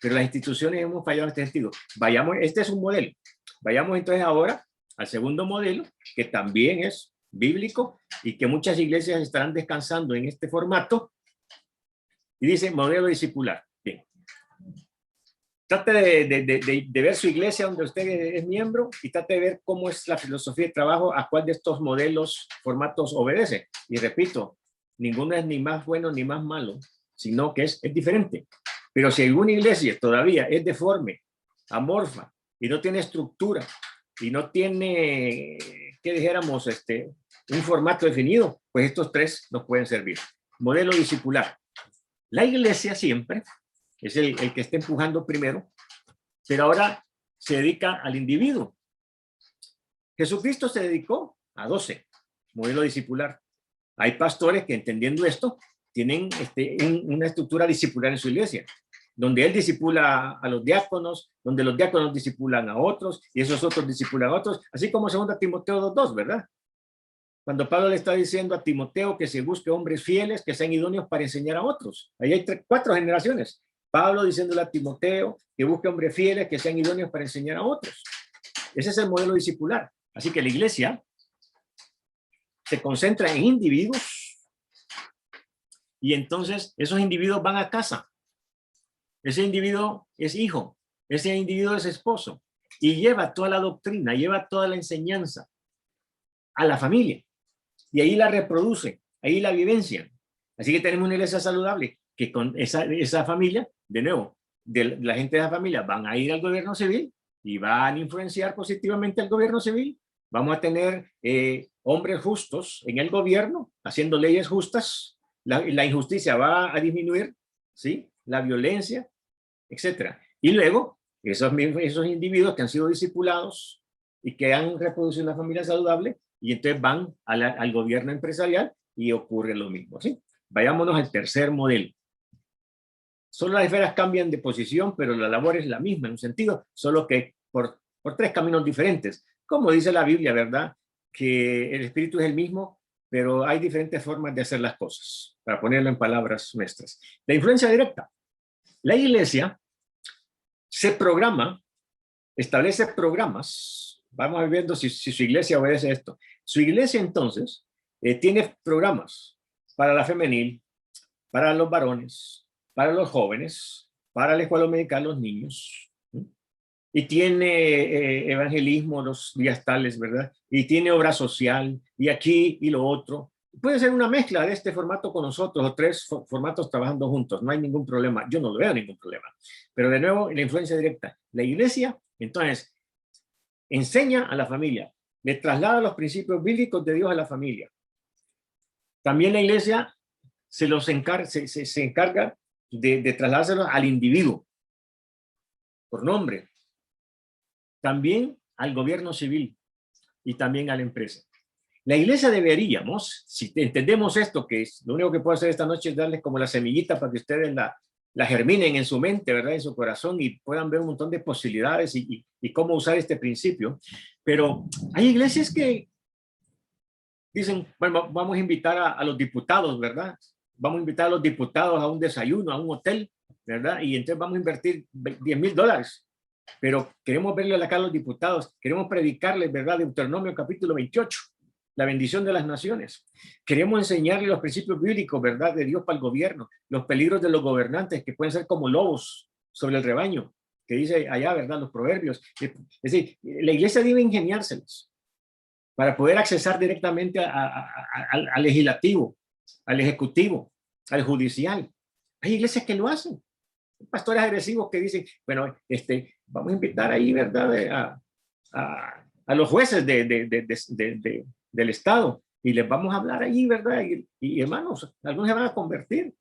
pero las instituciones hemos fallado en este sentido. Vayamos, este es un modelo. Vayamos entonces ahora al segundo modelo, que también es bíblico y que muchas iglesias estarán descansando en este formato. Y dice modelo discipular. Bien. Trate de ver su iglesia donde usted es miembro y trate de ver cómo es la filosofía de trabajo, a cuál de estos modelos, formatos obedece. Y repito, ninguno es ni más bueno ni más malo, sino que es diferente. Pero si alguna iglesia todavía es deforme, amorfa, y no tiene estructura, y no tiene, que dijéramos, un formato definido, pues estos tres nos pueden servir. Modelo discipular. La iglesia siempre es el que está empujando primero, pero ahora se dedica al individuo. Jesucristo se dedicó a 12, modelo discipular. Hay pastores que, entendiendo esto, tienen una estructura discipular en su iglesia, donde él discipula a los diáconos, donde los diáconos discipulan a otros, y esos otros discipulan a otros, así como 2 Timoteo 2:2, ¿verdad? Cuando Pablo le está diciendo a Timoteo que se busque hombres fieles, que sean idóneos para enseñar a otros. Ahí hay 4 generaciones. Pablo diciéndole a Timoteo que busque hombres fieles, que sean idóneos para enseñar a otros. Ese es el modelo discipular. Así que la iglesia se concentra en individuos y entonces esos individuos van a casa. Ese individuo es hijo, ese individuo es esposo y lleva toda la doctrina, lleva toda la enseñanza a la familia y ahí la reproduce, ahí la vivencian. Así que tenemos una iglesia saludable que con esa familia, de nuevo, de la gente de la familia van a ir al gobierno civil y van a influenciar positivamente al gobierno civil. Vamos a tener hombres justos en el gobierno haciendo leyes justas. La injusticia va a disminuir, ¿sí? La violencia, etcétera. Y luego, esos individuos que han sido discipulados y que han reproducido una familia saludable, y entonces van al gobierno empresarial y ocurre lo mismo, ¿sí? Vayámonos al tercer modelo. Solo las esferas cambian de posición, pero la labor es la misma en un sentido, solo que por 3 caminos diferentes. Como dice la Biblia, ¿verdad? Que el espíritu es el mismo, pero hay diferentes formas de hacer las cosas, para ponerlo en palabras nuestras. La influencia directa. La iglesia se programa, establece programas. Vamos a ir viendo si su iglesia obedece esto. Su iglesia, entonces, tiene programas para la femenil, para los varones, para los jóvenes, para la escuela dominical, los niños. Y tiene evangelismo los días tales, ¿verdad? Y tiene obra social, y aquí y lo otro. Puede ser una mezcla de este formato con nosotros, o 3 formatos trabajando juntos, no hay ningún problema, yo no lo veo ningún problema. Pero de nuevo, la influencia directa. La iglesia, entonces, enseña a la familia, le traslada los principios bíblicos de Dios a la familia. También la iglesia se encarga de trasladárselos al individuo, por nombre. También al gobierno civil y también a la empresa. La iglesia deberíamos, si entendemos esto, que es lo único que puedo hacer esta noche es darles como la semillita para que ustedes la germinen en su mente, ¿verdad? En su corazón y puedan ver un montón de posibilidades y cómo usar este principio. Pero hay iglesias que dicen, bueno, vamos a invitar a los diputados, ¿verdad? Vamos a invitar a los diputados a un desayuno, a un hotel, ¿verdad? Y entonces vamos a invertir $10,000. Pero queremos verle la cara a los diputados, queremos predicarles, ¿verdad? Deuteronomio capítulo 28, la bendición de las naciones. Queremos enseñarles los principios bíblicos, ¿verdad? De Dios para el gobierno, los peligros de los gobernantes que pueden ser como lobos sobre el rebaño, que dice allá, ¿verdad? Los proverbios. Es decir, la iglesia debe ingeniárselas para poder accesar directamente al legislativo, al ejecutivo, al judicial. Hay iglesias que lo hacen. Pastores agresivos que dicen, bueno, vamos a invitar ahí, ¿verdad? A los jueces del Estado y les vamos a hablar allí, ¿verdad? Y hermanos, algunos se van a convertir.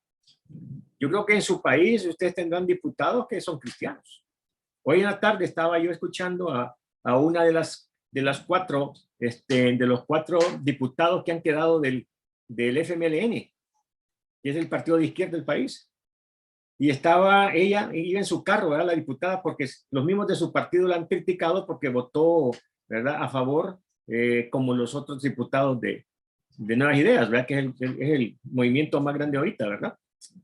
Yo creo que en su país ustedes tendrán diputados que son cristianos. Hoy en la tarde estaba yo escuchando a una de los cuatro diputados que han quedado del FMLN, que es el partido de izquierda del país. Y ella iba en su carro, ¿verdad? La diputada, porque los mismos de su partido la han criticado porque votó, ¿verdad?, a favor, como los otros diputados de Nuevas Ideas, ¿verdad? Que es el movimiento más grande ahorita, ¿verdad?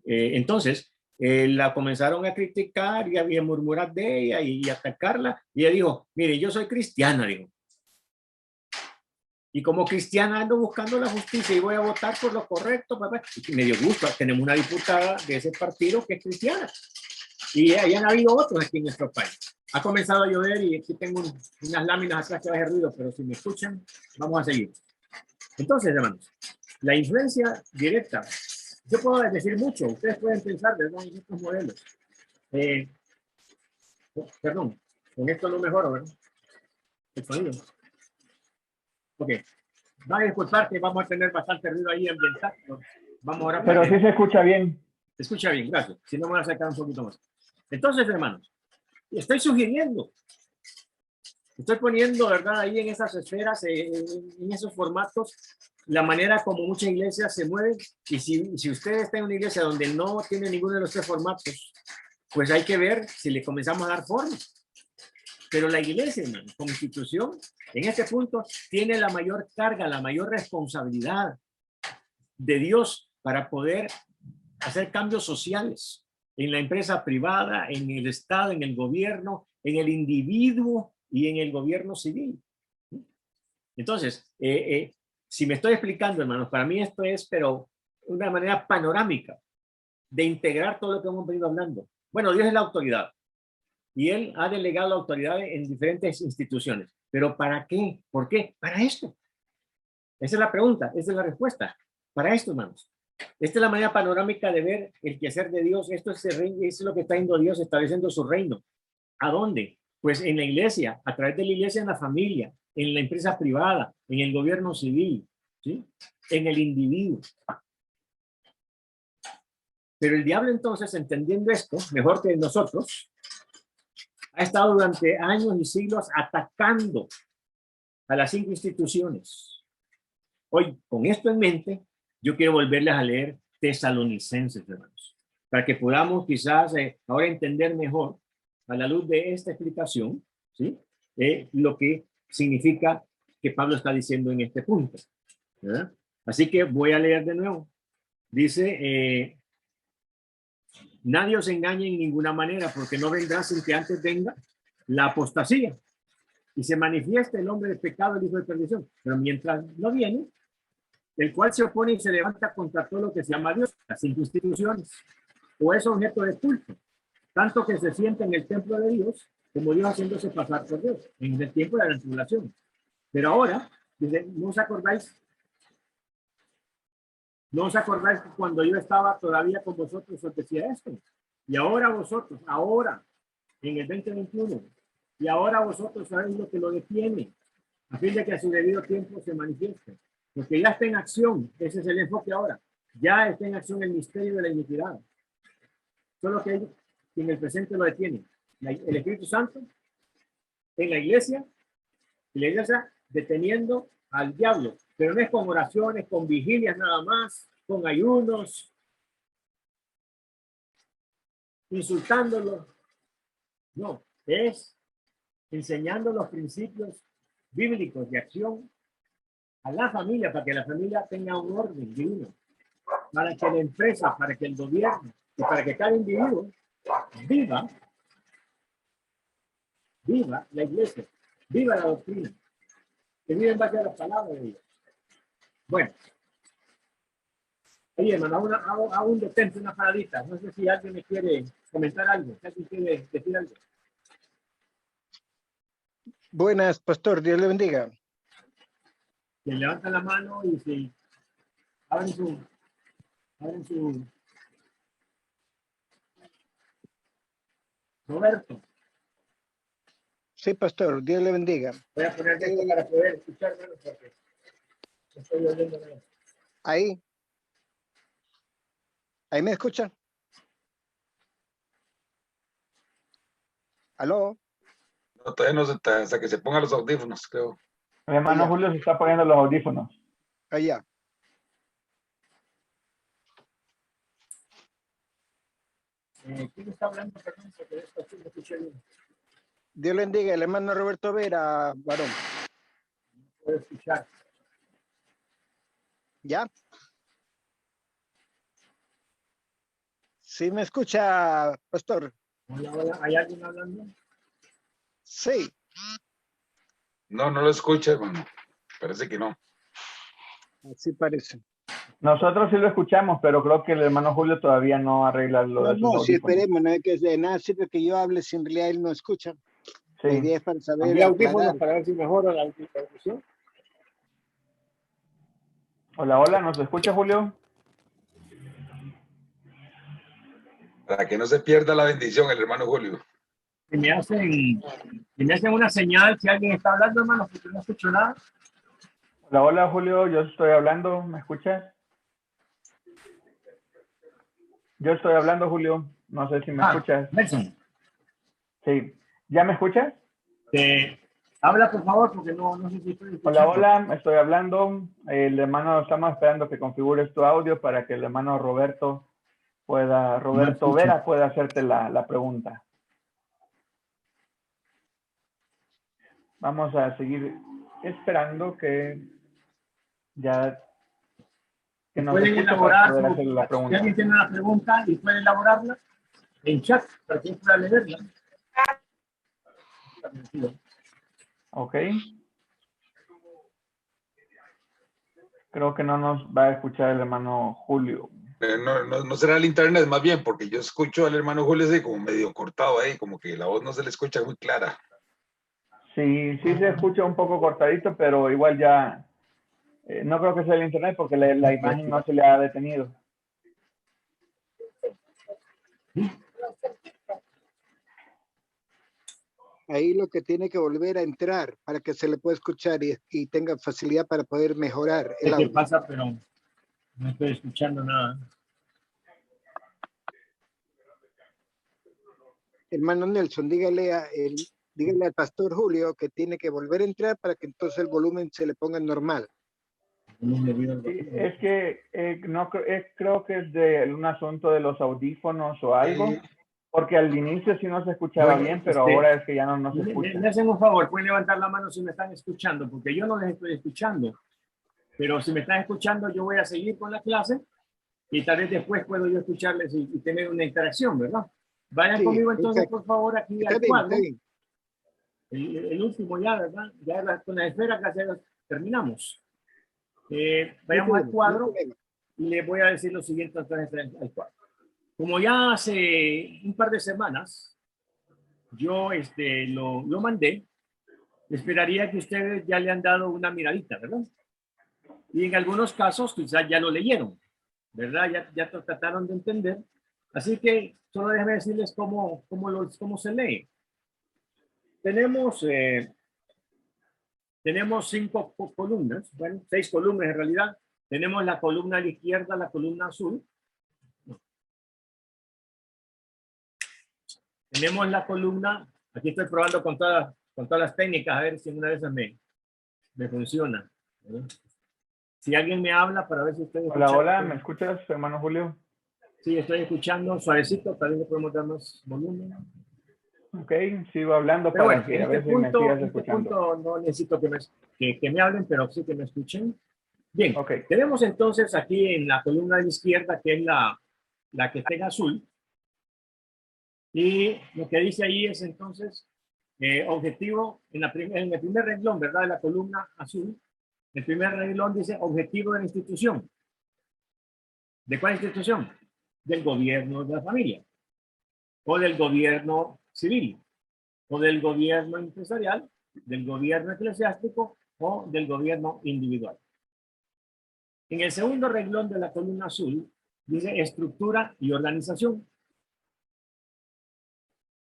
Entonces, la comenzaron a criticar y a murmurar de ella y atacarla. Y ella dijo, mire, yo soy cristiana, dijo. Y como cristiana ando buscando la justicia y voy a votar por lo correcto, papá. Y me dio gusto, tenemos una diputada de ese partido que es cristiana. Y han habido otros aquí en nuestro país. Ha comenzado a llover y aquí tengo unas láminas atrás que va a hacer ruido, pero si me escuchan, vamos a seguir. Entonces, hermanos, la influencia directa, yo puedo decir mucho, ustedes pueden pensar, ¿verdad?, en estos modelos. Perdón, con esto no mejoro, ¿verdad? El sonido. Ok. Va a disculpar que vamos a tener bastante ruido ahí ambiental. Vamos ahora. Pero sí se escucha bien. Se escucha bien, gracias. Si no, me voy a sacar un poquito más. Entonces, hermanos, estoy sugiriendo, estoy poniendo, ¿verdad?, ahí en esas esferas, en esos formatos, la manera como muchas iglesias se mueven. Y si usted está en una iglesia donde no tiene ninguno de los tres formatos, pues hay que ver si le comenzamos a dar forma. Pero la iglesia, hermano, como institución, en este punto, tiene la mayor carga, la mayor responsabilidad de Dios para poder hacer cambios sociales en la empresa privada, en el Estado, en el gobierno, en el individuo y en el gobierno civil. Entonces, si me estoy explicando, hermanos, para mí esto es, pero una manera panorámica de integrar todo lo que hemos venido hablando. Bueno, Dios es la autoridad y Él ha delegado la autoridad en diferentes instituciones. ¿Pero para qué? ¿Por qué? Para esto. Esa es la pregunta, esa es la respuesta. Para esto, hermanos. Esta es la manera panorámica de ver el quehacer de Dios. Esto es lo que está haciendo Dios, estableciendo su reino. ¿A dónde? Pues en la iglesia, a través de la iglesia, en la familia, en la empresa privada, en el gobierno civil, ¿sí?, en el individuo. Pero el diablo, entonces, entendiendo esto mejor que nosotros, ha estado durante años y siglos atacando a las 5 instituciones. Hoy, con esto en mente, yo quiero volverles a leer Tesalonicenses, hermanos, para que podamos quizás ahora entender mejor, a la luz de esta explicación, ¿sí?, lo que significa que Pablo está diciendo en este punto, ¿verdad? Así que voy a leer de nuevo. Dice, nadie os engañe en ninguna manera, porque no vendrá sin que antes venga la apostasía y se manifieste el hombre de pecado, el hijo de perdición. Pero mientras no viene, el cual se opone y se levanta contra todo lo que se llama Dios, las 5 instituciones, o es objeto de culto, tanto que se siente en el templo de Dios, como Dios haciéndose pasar por Dios, en el tiempo de la tribulación. Pero ahora, dice, ¿no os acordáis que cuando yo estaba todavía con vosotros os decía esto? Y ahora vosotros, ahora, en el 2021, y ahora vosotros sabéis lo que lo detiene, a fin de que a su debido tiempo se manifieste. Porque ya está en acción, ese es el enfoque ahora, ya está en acción el misterio de la iniquidad. Solo que en el presente lo detiene el Espíritu Santo en la iglesia, y la iglesia deteniendo al diablo, pero no es con oraciones, con vigilias nada más, con ayunos, insultándolo. No, es enseñando los principios bíblicos de acción a la familia, para que la familia tenga un orden divino, para que la empresa, para que el gobierno y para que cada individuo viva la iglesia, viva la doctrina, que viva en base a las palabras de Dios. Bueno, oye, hermano, hago un detente, una paradita. No sé si alguien me quiere comentar algo, si alguien quiere decir algo. Buenas, pastor, Dios le bendiga. Que levanta la mano y si abren su Roberto. Sí, pastor, Dios le bendiga. Voy a poner esto para poder escuchar menos porque Ahí. ¿Ahí me escuchan? ¿Aló? No, todavía no hasta que se pongan los audífonos, creo. El hermano Allá. Julio se está poniendo los audífonos. Allá. ¿Quién está hablando? Perdón, porque esto sí lo escuché bien. Dios le bendiga, el hermano Roberto Vera, varón. Puedo escuchar. ¿Ya? ¿Sí me escucha, pastor? Hola, hola. ¿Hay alguien hablando? Sí. No, no lo escucha, hermano. Parece que no. Así parece. Nosotros sí lo escuchamos, pero creo que el hermano Julio todavía no arregla lo de sus No, sí, audífonos. esperemos, no es que de nada sirve que yo hable si en realidad él no escucha. La Sí. idea es para saber Cambié aclarar. audífonos para ver si mejora la audición. Hola, hola, ¿nos escucha Julio? Para que no se pierda la bendición, el hermano Julio. Si me hacen una señal si alguien está hablando, hermano, porque no escucho nada. Hola, hola Julio, yo estoy hablando, ¿me escuchas? Yo estoy hablando, Julio, no sé si me escuchas. Nelson, Sí, ¿ya me escuchas? habla por favor, porque no sé si estoy escuchando. Hola, hola, estoy hablando. El hermano, estamos esperando que configures tu audio para que el hermano Roberto Vera pueda hacerte la pregunta. Vamos a seguir esperando que ya que nos Pueden escuche para elaborar, poder hacerle la si pregunta. alguien tiene una pregunta y puede elaborarla en chat para que pueda leerla. Ok. Creo que no nos va a escuchar el hermano Julio. No será el internet más bien, porque yo escucho al hermano Julio así como medio cortado ahí, como que la voz no se le escucha muy clara. Sí, sí se escucha un poco cortadito, pero igual ya no creo que sea el internet porque la imagen no se le ha detenido. Ahí lo que tiene que volver a entrar para que se le pueda escuchar y tenga facilidad para poder mejorar el ¿Qué audio. pasa? Pero no estoy escuchando nada. Hermano Nelson, dígale al pastor Julio que tiene que volver a entrar para que entonces el volumen se le ponga normal. Sí, es que no creo que es de un asunto de los audífonos o algo, porque al inicio sí no se escuchaba bien, pero ahora es que ya no se escucha. Me hacen un favor, pueden levantar la mano si me están escuchando, porque yo no les estoy escuchando. Pero si me están escuchando, yo voy a seguir con la clase y tal vez después puedo yo escucharles y tener una interacción, ¿verdad? Vayan Sí, conmigo entonces, exacto. por favor, aquí Está al bien, cuadro. está bien. El último ya, ¿verdad? Ya con la esfera casi terminamos. Vayamos al Bueno, no hay cuadro problema. y les voy a decir lo siguiente entonces al cuadro. Como ya hace un par de semanas yo lo mandé, esperaría que ustedes ya le han dado una miradita, ¿verdad? Y en algunos casos quizás ya lo leyeron, ¿verdad? Ya trataron de entender. Así que solo déjenme decirles cómo se lee. Tenemos 5 columnas, bueno, 6 columnas en realidad. Tenemos la columna a la izquierda, la columna azul. Tenemos la columna, aquí estoy probando con todas las técnicas, a ver si una de esas me funciona. Si alguien me habla para ver si estoy Hola, escuchando. hola, ¿me escuchas, hermano Julio? Sí, estoy escuchando suavecito, tal vez le podemos dar más volumen. Ok, sigo hablando Pero para bueno, que a ver si me sigas escuchando. no necesito que me hablen, pero sí que me escuchen. Bien, Ok, tenemos entonces aquí en la columna de la izquierda, que es la que está en azul, y lo que dice ahí es entonces objetivo, en el primer renglón, ¿verdad? De la columna azul, el primer renglón dice objetivo de la institución. ¿De cuál institución? Del gobierno de la familia, o del gobierno civil, o del gobierno empresarial, del gobierno eclesiástico o del gobierno individual. En el segundo renglón de la columna azul dice estructura y organización.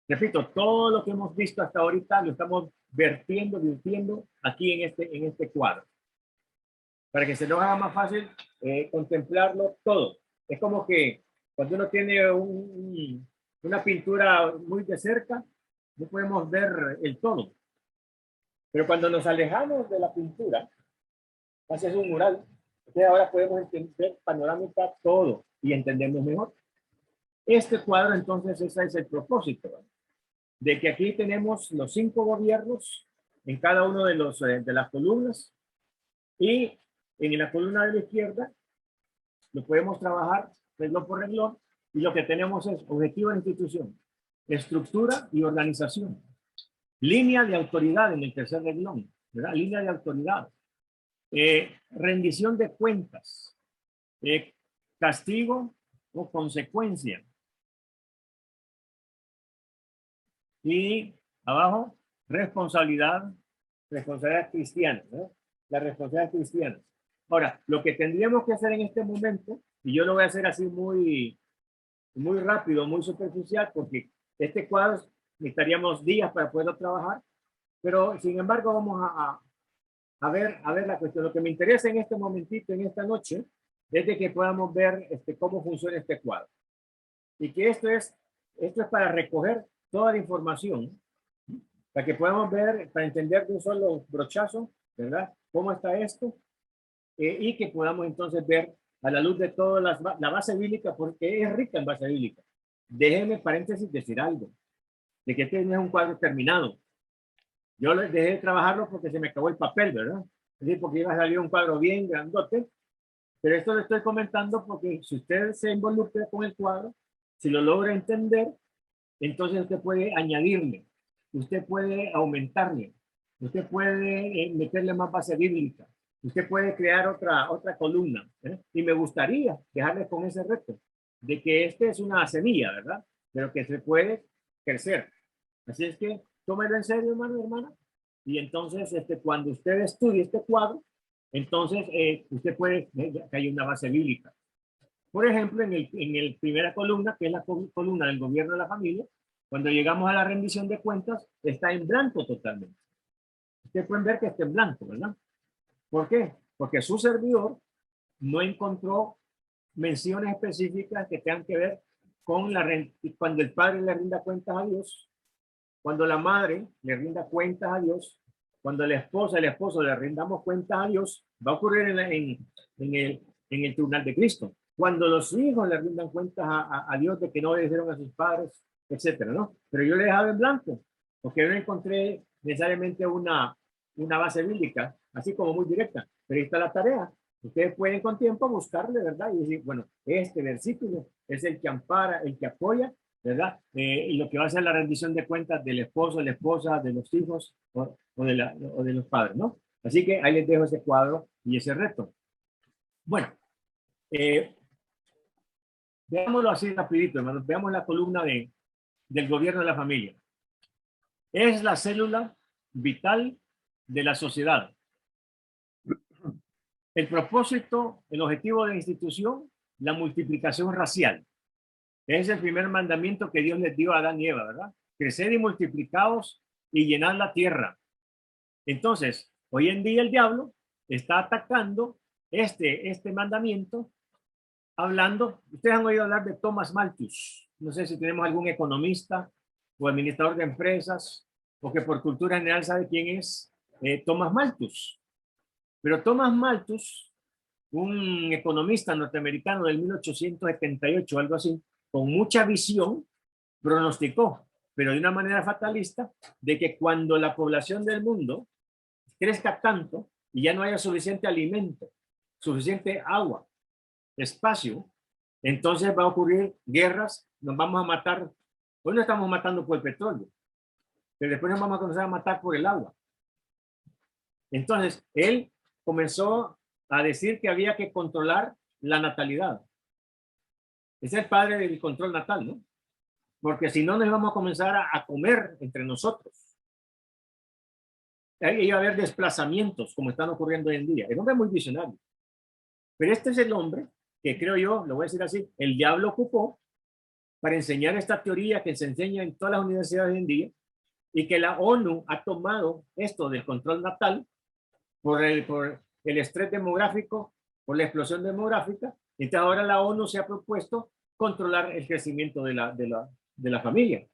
Repito, todo lo que hemos visto hasta ahorita lo estamos virtiendo aquí en este cuadro. para que se nos haga más fácil contemplarlo todo. Es como que cuando uno tiene una pintura muy de cerca, no podemos ver el todo. Pero cuando nos alejamos de la pintura, haces un mural, entonces ahora podemos entender panorámica todo y entendemos mejor. Este cuadro, entonces, ese es el propósito, ¿no? De que aquí tenemos los 5 gobiernos en cada uno de las columnas, y en la columna de la izquierda lo podemos trabajar renglón por renglón, y lo que tenemos es objetivo de institución, estructura y organización, línea de autoridad en el tercer renglón, ¿verdad? Línea de autoridad, rendición de cuentas, castigo o consecuencia, y abajo responsabilidad cristiana, ¿no? La responsabilidad cristiana. Ahora, lo que tendríamos que hacer en este momento, y yo lo voy a hacer así muy rápido, muy superficial, porque este cuadro necesitaríamos días para poderlo trabajar, pero sin embargo vamos a ver la cuestión. Lo que me interesa en este momentito, en esta noche, es de que podamos ver cómo funciona este cuadro. Y que esto es para recoger toda la información, para que podamos ver, para entender de un solo brochazo, ¿verdad? Cómo está esto, y que podamos entonces ver a la luz de toda la base bíblica, porque es rica en base bíblica. Déjenme paréntesis decir algo, de que este no es un cuadro terminado. Yo dejé de trabajarlo porque se me acabó el papel, ¿verdad? Es decir, porque iba a salir un cuadro bien grandote, pero esto lo estoy comentando porque si usted se involucra con el cuadro, si lo logra entender, entonces usted puede añadirle, usted puede aumentarle, usted puede meterle más base bíblica, usted puede crear otra columna, ¿eh? Y me gustaría dejarles con ese reto de que este es una semilla, ¿verdad? Pero que se puede crecer. Así es que tómelo en serio, hermano y hermana. Y entonces, cuando usted estudie este cuadro, entonces usted puede que hay una base bíblica. Por ejemplo, en el primera columna, que es la columna del gobierno de la familia, cuando llegamos a la rendición de cuentas, está en blanco totalmente. Ustedes pueden ver que está en blanco, ¿verdad? ¿Por qué? Porque su servidor no encontró menciones específicas que tengan que ver con cuando el padre le rinda cuentas a Dios, cuando la madre le rinda cuentas a Dios, cuando la esposa y el esposo le rindamos cuentas a Dios, va a ocurrir en el tribunal de Cristo. Cuando los hijos le rindan cuentas a Dios de que no obedecieron a sus padres, etcétera, ¿no? Pero yo le he dejado en blanco, porque yo no encontré necesariamente una base bíblica, así como muy directa, pero ahí está la tarea. Ustedes pueden con tiempo buscarle, ¿verdad? Y decir, bueno, este versículo es el que ampara, el que apoya, ¿verdad? Y lo que va a ser la rendición de cuentas del esposo, de la esposa, de los hijos o de los padres, ¿no? Así que ahí les dejo ese cuadro y ese reto. Bueno, veámoslo así rapidito, hermanos. Veamos la columna del gobierno de la familia. Es la célula vital de la sociedad. El propósito, el objetivo de la institución, la multiplicación racial. Es el primer mandamiento que Dios les dio a Adán y Eva, ¿verdad? Creced y multiplicaos y llenad la tierra. Entonces, hoy en día el diablo está atacando este mandamiento, hablando. Ustedes han oído hablar de Thomas Malthus. No sé si tenemos algún economista o administrador de empresas o que por cultura general sabe quién es Thomas Malthus. Pero Thomas Malthus, un economista norteamericano del 1878, algo así, con mucha visión, pronosticó, pero de una manera fatalista, de que cuando la población del mundo crezca tanto y ya no haya suficiente alimento, suficiente agua, espacio, entonces va a ocurrir guerras, nos vamos a matar. Hoy no estamos matando por el petróleo, pero después nos vamos a comenzar a matar por el agua. Entonces, él comenzó a decir que había que controlar la natalidad. Es el padre del control natal, ¿no? Porque si no, nos vamos a comenzar a comer entre nosotros. Ahí iba a haber desplazamientos, como están ocurriendo hoy en día. El hombre es muy visionario. Pero este es el hombre que creo yo, lo voy a decir así, el diablo ocupó para enseñar esta teoría que se enseña en todas las universidades hoy en día, y que la ONU ha tomado esto del control natal por el estrés demográfico por la explosión demográfica. Entonces ahora la ONU se ha propuesto controlar el crecimiento de la familia.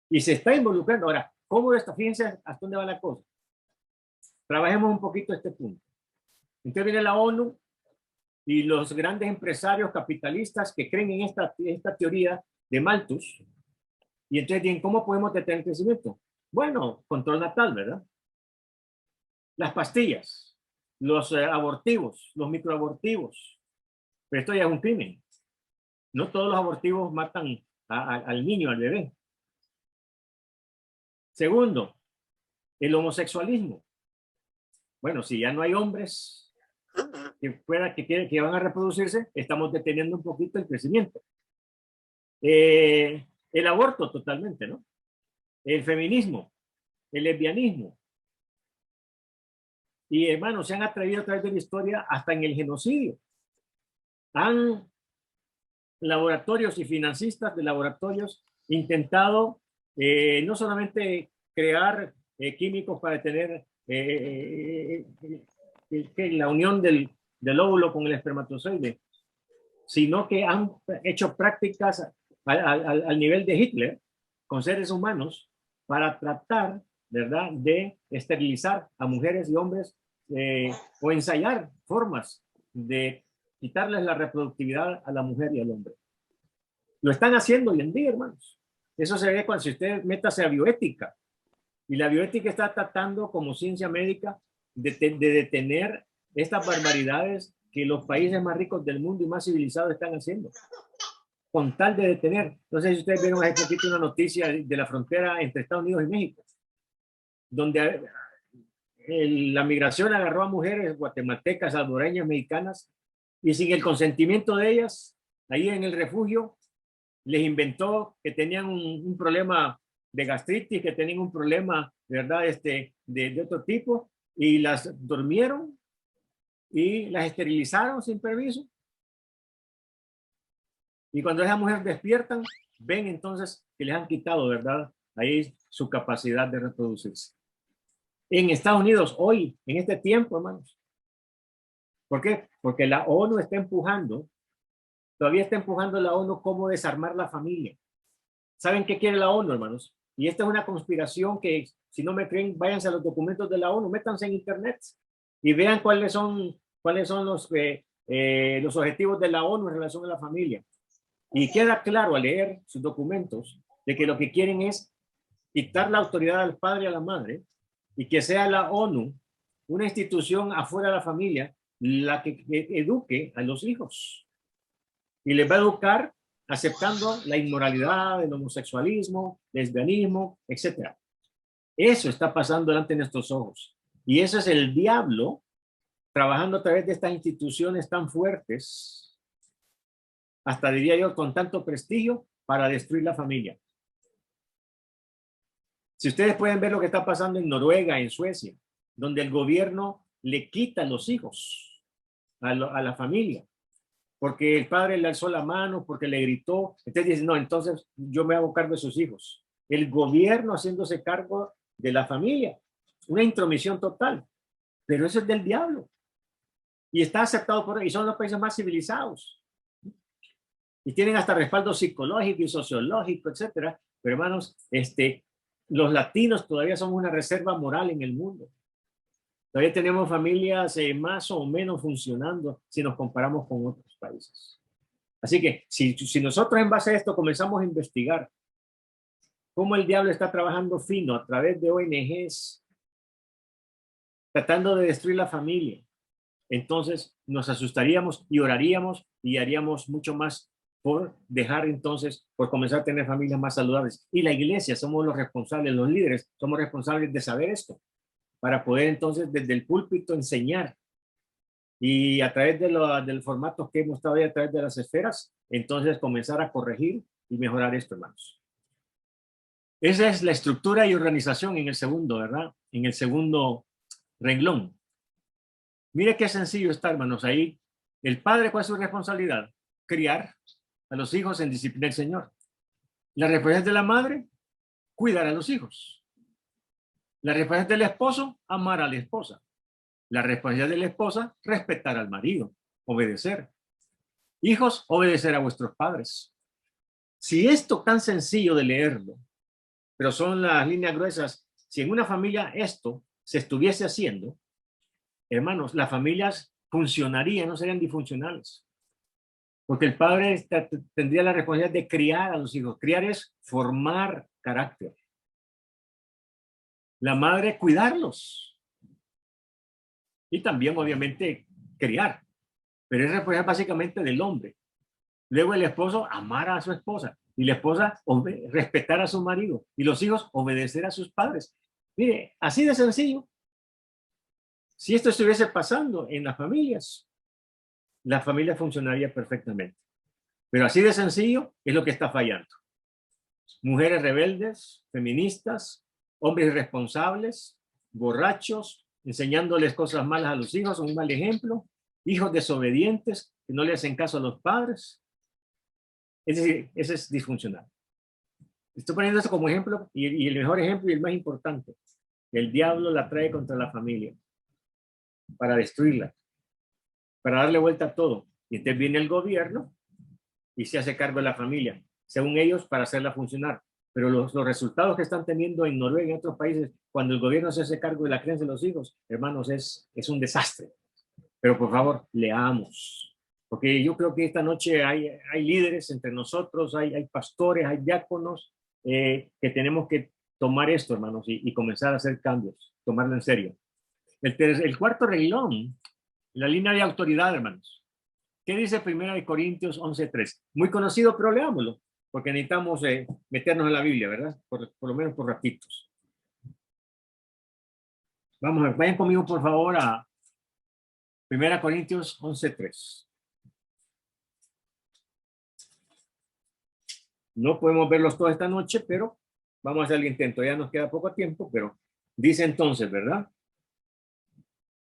Y se está involucrando. Ahora, ¿cómo está? Fíjense hasta dónde va la cosa. Trabajemos un poquito este punto. Entonces viene la ONU y los grandes empresarios capitalistas que creen en esta teoría de Malthus. Y entonces dicen, ¿cómo podemos detener el crecimiento? Bueno, control natal, ¿verdad? Las pastillas, los abortivos, los microabortivos. Pero esto ya es un crimen. No todos los abortivos matan al niño, al bebé. Segundo, el homosexualismo. Bueno, si ya no hay hombres que van a reproducirse, estamos deteniendo un poquito el crecimiento. El aborto totalmente, ¿no? El feminismo, el lesbianismo. Y hermanos, se han atrevido a través de la historia hasta en el genocidio. Han laboratorios y financistas de laboratorios intentado no solamente crear químicos para tener la unión del óvulo con el espermatozoide, sino que han hecho prácticas al nivel de Hitler con seres humanos para tratar, ¿verdad?, de esterilizar a mujeres y hombres o ensayar formas de quitarles la reproductividad a la mujer y al hombre. Lo están haciendo hoy en día, hermanos. Eso se ve cuando si usted métase a bioética. Y la bioética está tratando como ciencia médica de detener estas barbaridades que los países más ricos del mundo y más civilizados están haciendo. Con tal de detener. Entonces, si ustedes vieron hace poquito una noticia de la frontera entre Estados Unidos y México, donde la migración agarró a mujeres guatemaltecas, salvadoreñas, mexicanas, y sin el consentimiento de ellas, ahí en el refugio, les inventó que tenían un problema de gastritis, que tenían un problema, ¿verdad?, de otro tipo, y las durmieron y las esterilizaron sin permiso. Y cuando esas mujeres despiertan, ven entonces que les han quitado, ¿verdad?, ahí su capacidad de reproducirse. En Estados Unidos, hoy, en este tiempo, hermanos. ¿Por qué? Porque la ONU está empujando, todavía está empujando la ONU cómo desarmar la familia. ¿Saben qué quiere la ONU, hermanos? Y esta es una conspiración que, si no me creen, váyanse a los documentos de la ONU, métanse en internet y vean cuáles son los objetivos de la ONU en relación a la familia. Y queda claro al leer sus documentos de que lo que quieren es quitar la autoridad al padre y a la madre y que sea la ONU, una institución afuera de la familia, la que eduque a los hijos. Y les va a educar aceptando la inmoralidad, el homosexualismo, lesbianismo, etc. Eso está pasando delante de nuestros ojos. Y eso es el diablo trabajando a través de estas instituciones tan fuertes, hasta diría yo con tanto prestigio, para destruir la familia. Si ustedes pueden ver lo que está pasando en Noruega, en Suecia, donde el gobierno le quita los hijos a la familia, porque el padre le alzó la mano, porque le gritó. Entonces dice, no, entonces yo me hago cargo de sus hijos. El gobierno haciéndose cargo de la familia. Una intromisión total. Pero eso es del diablo. Y está aceptado por ellos. Y son los países más civilizados. Y tienen hasta respaldo psicológico y sociológico, etcétera. Pero hermanos, los latinos todavía somos una reserva moral en el mundo. Todavía tenemos familias más o menos funcionando si nos comparamos con otros países. Así que si nosotros en base a esto comenzamos a investigar cómo el diablo está trabajando fino a través de ONGs, tratando de destruir la familia, entonces nos asustaríamos y oraríamos y haríamos mucho más por dejar entonces, por comenzar a tener familias más saludables. Y la iglesia, somos los responsables, los líderes, somos responsables de saber esto, para poder entonces desde el púlpito enseñar y a través del formato que hemos estado ahí, a través de las esferas, entonces comenzar a corregir y mejorar esto, hermanos. Esa es la estructura y organización en el segundo, ¿verdad? En el segundo renglón. Mire qué sencillo está, hermanos, ahí. El padre, ¿cuál es su responsabilidad? Criar a los hijos en disciplina del Señor. La responsabilidad de la madre, cuidar a los hijos. La responsabilidad del esposo, amar a la esposa. La responsabilidad de la esposa, respetar al marido, obedecer. Hijos, obedecer a vuestros padres. Si esto tan sencillo de leerlo, pero son las líneas gruesas, si en una familia esto se estuviese haciendo, hermanos, las familias funcionarían, no serían disfuncionales. Porque el padre tendría la responsabilidad de criar a los hijos. Criar es formar carácter. La madre, cuidarlos. Y también, obviamente, criar. Pero es responsabilidad básicamente del hombre. Luego el esposo, amar a su esposa. Y la esposa, respetar a su marido. Y los hijos, obedecer a sus padres. Mire, así de sencillo. Si esto estuviese pasando en las familias, la familia funcionaría perfectamente. Pero así de sencillo es lo que está fallando. Mujeres rebeldes, feministas, hombres irresponsables, borrachos, enseñándoles cosas malas a los hijos, un mal ejemplo, hijos desobedientes que no le hacen caso a los padres. Es decir, ese es disfuncional. Estoy poniendo esto como ejemplo y el mejor ejemplo y el más importante. El diablo la trae contra la familia para destruirla, para darle vuelta a todo. Y entonces viene el gobierno y se hace cargo de la familia, según ellos, para hacerla funcionar. Pero los resultados que están teniendo en Noruega y en otros países, cuando el gobierno se hace cargo de la crianza de los hijos, hermanos, es un desastre. Pero por favor, leamos. Porque yo creo que esta noche hay líderes entre nosotros, hay pastores, hay diáconos, que tenemos que tomar esto, hermanos, y comenzar a hacer cambios, tomarlo en serio. El cuarto renglón, la línea de autoridad, hermanos. ¿Qué dice 1 Corintios 11:3? Muy conocido, pero leámoslo, porque necesitamos meternos en la Biblia, ¿verdad? Por lo menos por ratitos. Vamos a ver, vayan conmigo, por favor, a 1 Corintios 11:3. No podemos verlos todos esta noche, pero vamos a hacer el intento. Ya nos queda poco tiempo, pero dice entonces, ¿verdad?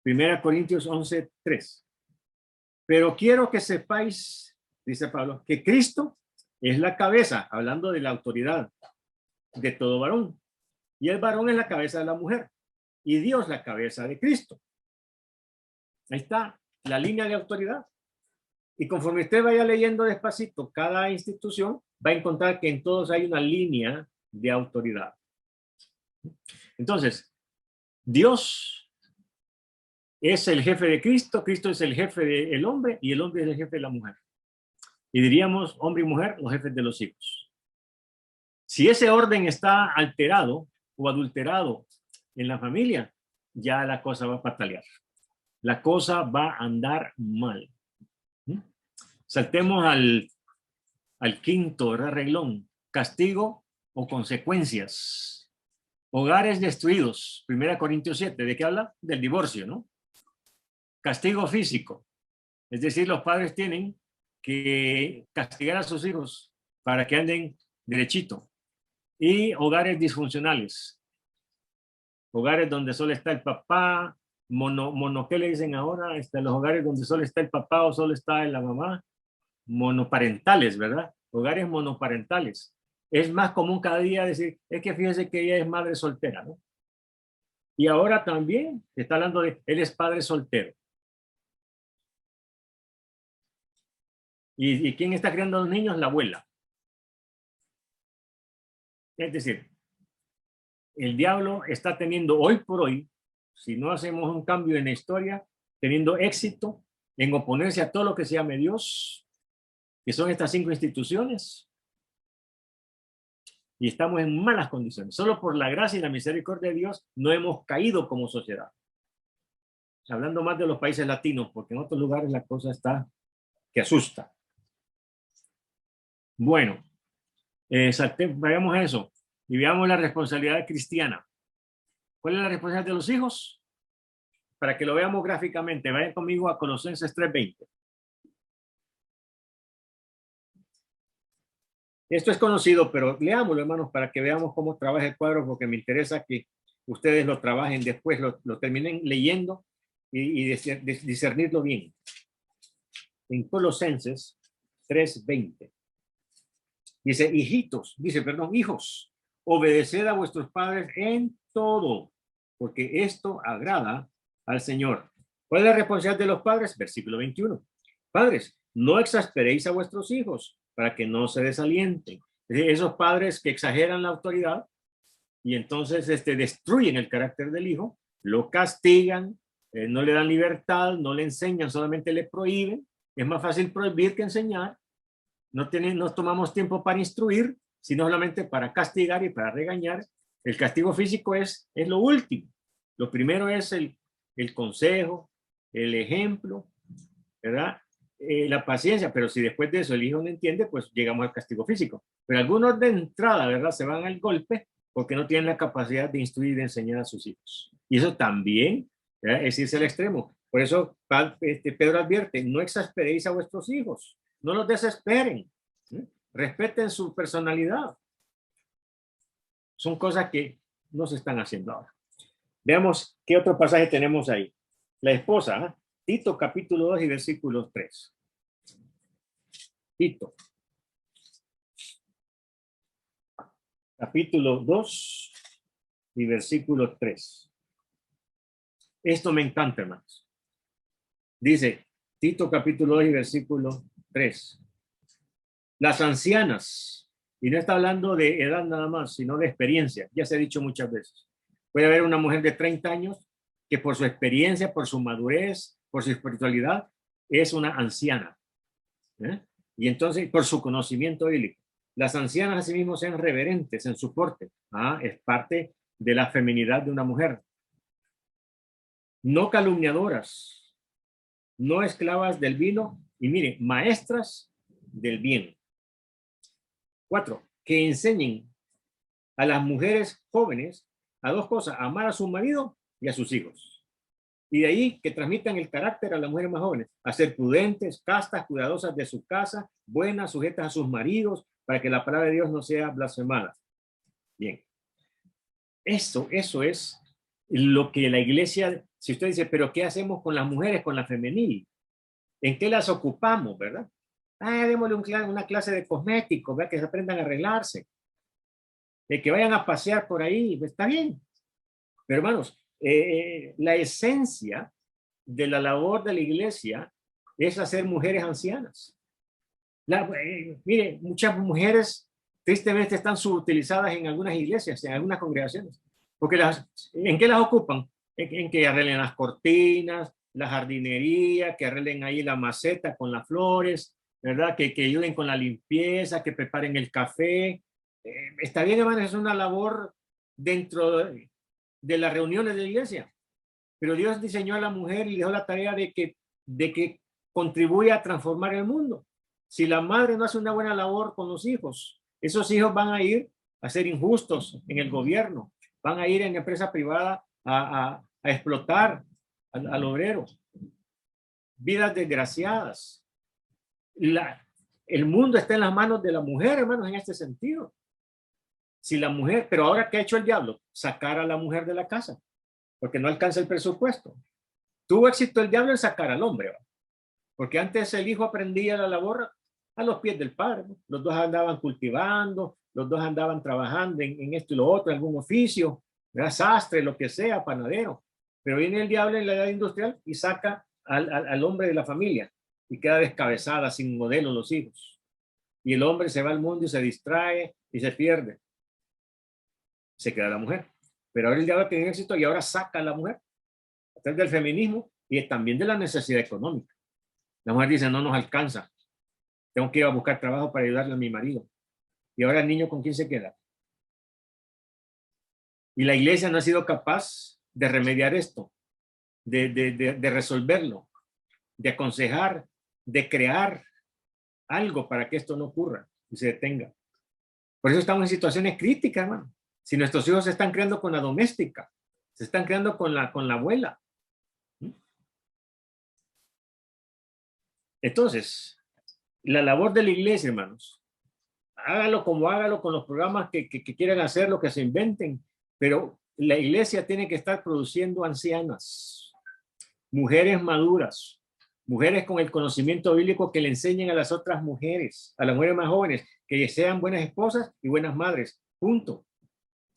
1 Corintios 11:3. Pero quiero que sepáis, dice Pablo, que Cristo es la cabeza, hablando de la autoridad de todo varón. Y el varón es la cabeza de la mujer. Y Dios la cabeza de Cristo. Ahí está la línea de autoridad. Y conforme usted vaya leyendo despacito cada institución, va a encontrar que en todos hay una línea de autoridad. Entonces, Dios es el jefe de Cristo, Cristo es el jefe del hombre y el hombre es el jefe de la mujer. Y diríamos, hombre y mujer, los jefes de los hijos. Si ese orden está alterado o adulterado en la familia, ya la cosa va a patalear. La cosa va a andar mal. Saltemos al quinto renglón, castigo o consecuencias. Hogares destruidos, 1 Corintios 7, ¿de qué habla? Del divorcio, ¿no? Castigo físico, es decir, los padres tienen que castigar a sus hijos para que anden derechito. Y hogares disfuncionales, hogares donde solo está el papá, ¿qué le dicen ahora? Los hogares donde solo está el papá o solo está la mamá, monoparentales, ¿verdad? Hogares monoparentales. Es más común cada día decir, es que fíjese que ella es madre soltera, ¿no? Y ahora también se está hablando de, él es padre soltero. ¿Y quién está criando a los niños? La abuela. Es decir, el diablo está teniendo hoy por hoy, si no hacemos un cambio en la historia, teniendo éxito en oponerse a todo lo que se llame Dios, que son estas 5 instituciones. Y estamos en malas condiciones. Solo por la gracia y la misericordia de Dios no hemos caído como sociedad. Hablando más de los países latinos, porque en otros lugares la cosa está que asusta. Bueno, vayamos a eso y veamos la responsabilidad cristiana. ¿Cuál es la responsabilidad de los hijos? Para que lo veamos gráficamente, vayan conmigo a Colosenses 3:20. Esto es conocido, pero leámoslo, hermanos, para que veamos cómo trabaja el cuadro, porque me interesa que ustedes lo trabajen después, lo terminen leyendo y discernirlo bien. En Colosenses 3:20. Dice, hijos, obedeced a vuestros padres en todo, porque esto agrada al Señor. ¿Cuál es la responsabilidad de los padres? Versículo 21. Padres, no exasperéis a vuestros hijos para que no se desalienten. Es decir, esos padres que exageran la autoridad y entonces destruyen el carácter del hijo, lo castigan, no le dan libertad, no le enseñan, solamente le prohíben. Es más fácil prohibir que enseñar. No tomamos tiempo para instruir, sino solamente para castigar y para regañar. El castigo físico es lo último. Lo primero es el consejo, el ejemplo, ¿verdad? La paciencia, pero si después de eso el hijo no entiende, pues llegamos al castigo físico. Pero algunos de entrada, ¿verdad? Se van al golpe porque no tienen la capacidad de instruir y de enseñar a sus hijos. Y eso también, ¿verdad? Es irse al extremo. Por eso Pedro advierte, no exasperéis a vuestros hijos, no los desesperen, ¿sí? Respeten su personalidad. Son cosas que no se están haciendo ahora. Veamos qué otro pasaje tenemos ahí. La esposa, ¿eh? Tito capítulo 2 y versículo 3. Tito. Capítulo 2 y versículo 3. Esto me encanta, hermanos. Dice Tito capítulo 2 y versículo 3. Las ancianas, y no está hablando de edad nada más, sino de experiencia. Ya se ha dicho muchas veces. Puede haber una mujer de 30 años que por su experiencia, por su madurez, por su espiritualidad, es una anciana. Y entonces, por su conocimiento bíblico. Las ancianas asimismo sean reverentes en su porte. Es parte de la feminidad de una mujer. No calumniadoras, no esclavas del vino, y mire, maestras del bien. 4, que enseñen a las mujeres jóvenes a dos cosas: amar a su marido y a sus hijos. Y de ahí que transmitan el carácter a las mujeres más jóvenes, a ser prudentes, castas, cuidadosas de su casa, buenas, sujetas a sus maridos, para que la palabra de Dios no sea blasfemada. Bien. Eso es lo que la iglesia, si usted dice, pero ¿qué hacemos con las mujeres, con la femenil? ¿En qué las ocupamos, verdad? Démosle una clase de cosméticos, ¿verdad? Que se aprendan a arreglarse. De que vayan a pasear por ahí, pues está bien. Pero hermanos, la esencia de la labor de la iglesia es hacer mujeres ancianas. Mire, muchas mujeres tristemente están subutilizadas en algunas iglesias, en algunas congregaciones. Porque ¿en qué las ocupan? En que arreglen las cortinas, la jardinería, que arreglen ahí la maceta con las flores, ¿verdad? Que ayuden con la limpieza, que preparen el café. Está bien, hermanos, es una labor dentro de las reuniones de la iglesia. Pero Dios diseñó a la mujer y le dio la tarea de que contribuya a transformar el mundo. Si la madre no hace una buena labor con los hijos, esos hijos van a ir a ser injustos en el gobierno, van a ir en empresa privada a explotar al obrero. Vidas desgraciadas. El mundo está en las manos de la mujer, hermanos, en este sentido. Si la mujer, pero ahora ¿qué ha hecho el diablo? Sacar a la mujer de la casa, porque no alcanza el presupuesto. Tuvo éxito el diablo en sacar al hombre, ¿verdad? Porque antes el hijo aprendía la labor a los pies del padre, ¿no? Los dos andaban cultivando, los dos andaban trabajando en esto y lo otro, en algún oficio, ¿verdad? Sastre, lo que sea, panadero. Pero viene el diablo en la edad industrial y saca al hombre de la familia y queda descabezada, sin modelo los hijos. Y el hombre se va al mundo y se distrae y se pierde. Se queda la mujer. Pero ahora el diablo tiene éxito y ahora saca a la mujer a través del feminismo y también de la necesidad económica. La mujer dice, no nos alcanza. Tengo que ir a buscar trabajo para ayudarle a mi marido. Y ahora el niño, ¿con quién se queda? Y la iglesia no ha sido capaz de remediar esto, de resolverlo, de aconsejar, de crear algo para que esto no ocurra y se detenga. Por eso estamos en situaciones críticas, hermano. Si nuestros hijos se están criando con la doméstica, se están criando con la abuela. Entonces, la labor de la iglesia, hermanos, hágalo con los programas que quieran hacer, lo que se inventen, pero la iglesia tiene que estar produciendo ancianas, mujeres maduras, mujeres con el conocimiento bíblico que le enseñen a las otras mujeres, a las mujeres más jóvenes, que sean buenas esposas y buenas madres, punto.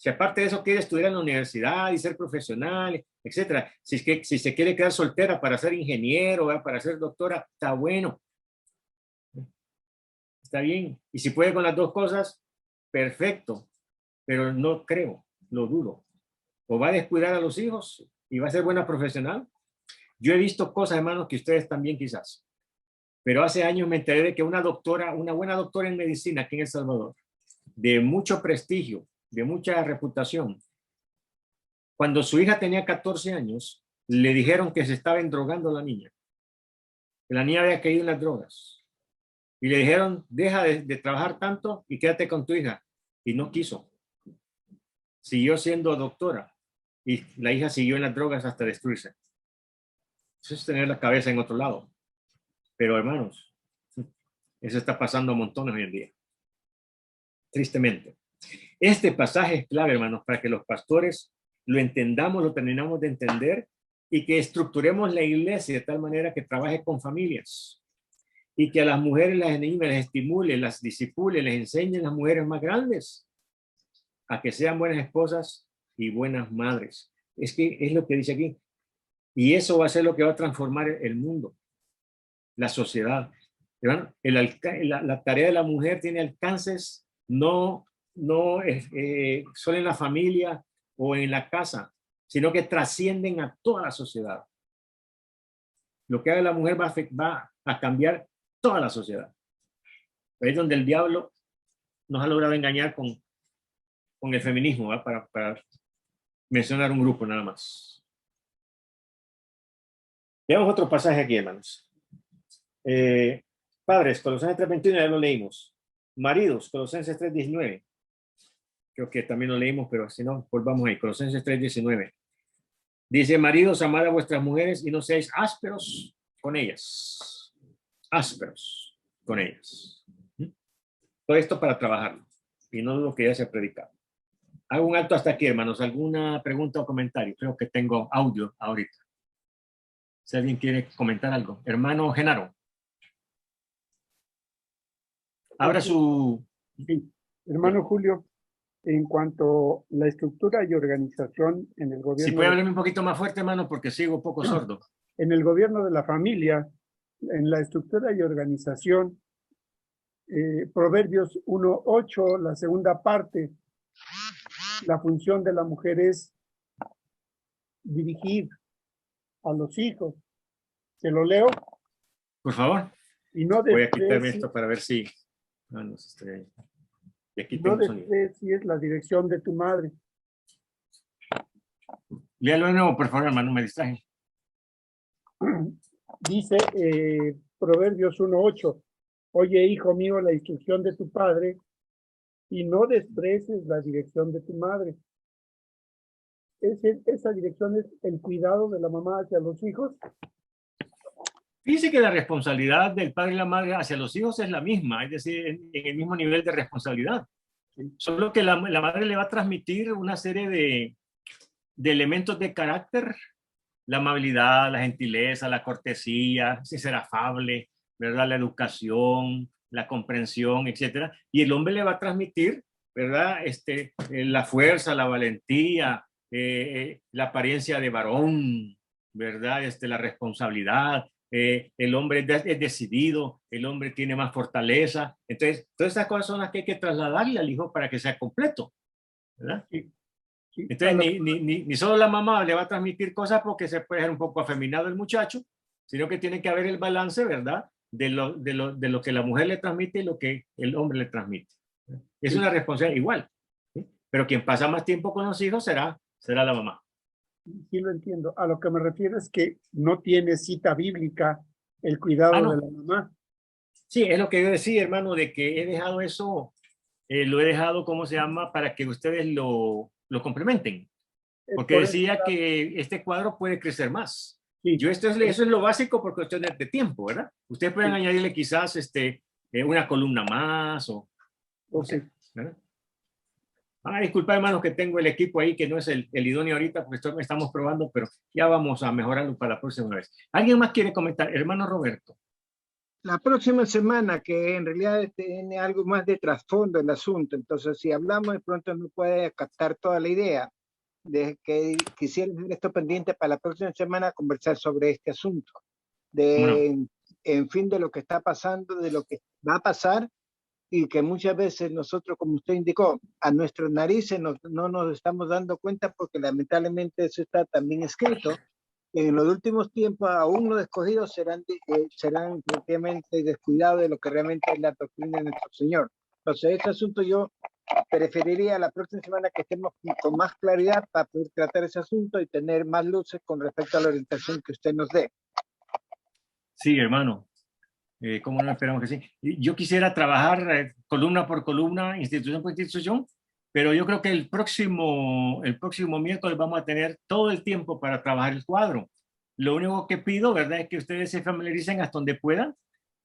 Si aparte de eso quiere estudiar en la universidad y ser profesional, etcétera, si se quiere quedar soltera para ser ingeniero, para ser doctora, está bueno. Está bien. Y si puede con las dos cosas, perfecto. Pero no creo, lo dudo. O va a descuidar a los hijos y va a ser buena profesional. Yo he visto cosas, hermanos, que ustedes también quizás. Pero hace años me enteré de que una doctora, una buena doctora en medicina aquí en El Salvador, de mucho prestigio, de mucha reputación, cuando su hija tenía 14 años, le dijeron que se estaba endrogando a la niña. Que la niña había caído en las drogas. Y le dijeron, deja de trabajar tanto y quédate con tu hija. Y no quiso. Siguió siendo doctora. Y la hija siguió en las drogas hasta destruirse. Eso es tener la cabeza en otro lado. Pero hermanos, eso está pasando montones hoy en día. Tristemente. Este pasaje es clave, hermanos, para que los pastores lo entendamos, lo terminamos de entender y que estructuremos la iglesia de tal manera que trabaje con familias y que a las mujeres las anime, las estimule, las disipule, les enseñe a las mujeres más grandes a que sean buenas esposas y buenas madres. Es que es lo que dice aquí. Y eso va a ser lo que va a transformar el mundo, la sociedad. ¿Verdad? La tarea de la mujer tiene alcances no solo en la familia o en la casa, sino que trascienden a toda la sociedad. Lo que haga la mujer va a cambiar toda la sociedad. Ahí es donde el diablo nos ha logrado engañar con el feminismo, ¿verdad? Para mencionar un grupo nada más. Veamos otro pasaje aquí, hermanos. Padres, Colosenses 3:21 ya lo leímos. Maridos, Colosenses 3:19. Creo que también lo leímos, pero si no, volvamos ahí. Colosenses 3:19. Dice, maridos, amad a vuestras mujeres y no seáis ásperos con ellas. Ásperos con ellas. Todo esto para trabajarlo. Y no lo que ya se ha predicado. Hago un alto hasta aquí, hermanos. ¿Alguna pregunta o comentario? Creo que tengo audio ahorita. Si alguien quiere comentar algo. Hermano Genaro. Abra su... Sí. Hermano Julio, en cuanto a la estructura y organización en el gobierno... Si puede hablarme un poquito más fuerte, hermano, porque sigo un poco sordo. En el gobierno de la familia, en la estructura y organización, Proverbios 1:8, la segunda parte, la función de la mujer es dirigir a los hijos. ¿Se lo leo? Por favor. Y no voy a quitarme esto para ver si... Ah, no, y aquí no tengo sonido. si es la dirección de tu madre. Léalo de nuevo, por favor, hermano, me distraje. Dice Proverbios 1:8, oye, hijo mío, la instrucción de tu padre y no desprecies la dirección de tu madre. Esa dirección es el cuidado de la mamá hacia los hijos. Dice que la responsabilidad del padre y la madre hacia los hijos es la misma, es decir, en el mismo nivel de responsabilidad. Solo que la madre le va a transmitir una serie de elementos de carácter, la amabilidad, la gentileza, la cortesía, ser afable, ¿verdad? La educación, la comprensión, etcétera. Y el hombre le va a transmitir, ¿verdad? La fuerza, la valentía, la apariencia de varón, ¿verdad? La responsabilidad. El hombre es decidido, el hombre tiene más fortaleza. Entonces, todas estas cosas son las que hay que trasladarle al hijo para que sea completo, ¿verdad? Sí. Sí. Entonces, ni solo la mamá le va a transmitir cosas porque se puede ser un poco afeminado el muchacho, sino que tiene que haber el balance, ¿verdad? De lo que la mujer le transmite y lo que el hombre le transmite. Es una responsabilidad igual, ¿sí? Pero quien pasa más tiempo con los hijos será la mamá. Sí, lo entiendo. A lo que me refiero es que no tiene cita bíblica el cuidado no. de la mamá. Sí, es lo que yo decía, hermano, de que he dejado eso, lo he dejado, ¿cómo se llama? Para que ustedes lo complementen. Porque decía que este cuadro puede crecer más. Sí. Eso es lo básico por cuestiones de tiempo, ¿verdad? Ustedes pueden añadirle quizás una columna más o... Okay. ¿verdad? Disculpa, hermanos, que tengo el equipo ahí que no es el idóneo ahorita porque estamos probando, pero ya vamos a mejorarlo para la próxima vez. ¿Alguien más quiere comentar? Hermano Roberto. La próxima semana, que en realidad tiene algo más de trasfondo el asunto, entonces si hablamos de pronto no puede captar toda la idea, de que quisiera dejar esto pendiente para la próxima semana conversar sobre este asunto, en fin de lo que está pasando, de lo que va a pasar, y que muchas veces nosotros, como usted indicó, a nuestras narices no nos estamos dando cuenta porque lamentablemente eso está también escrito. En los últimos tiempos, aún los escogidos serán efectivamente descuidados de lo que realmente es la doctrina de nuestro Señor. Entonces, este asunto yo preferiría la próxima semana que estemos con más claridad para poder tratar ese asunto y tener más luces con respecto a la orientación que usted nos dé. Sí, hermano. ¿Cómo no esperamos que sí? Yo quisiera trabajar columna por columna, institución por institución, pero yo creo que el próximo miércoles vamos a tener todo el tiempo para trabajar el cuadro. Lo único que pido, ¿verdad?, es que ustedes se familiaricen hasta donde puedan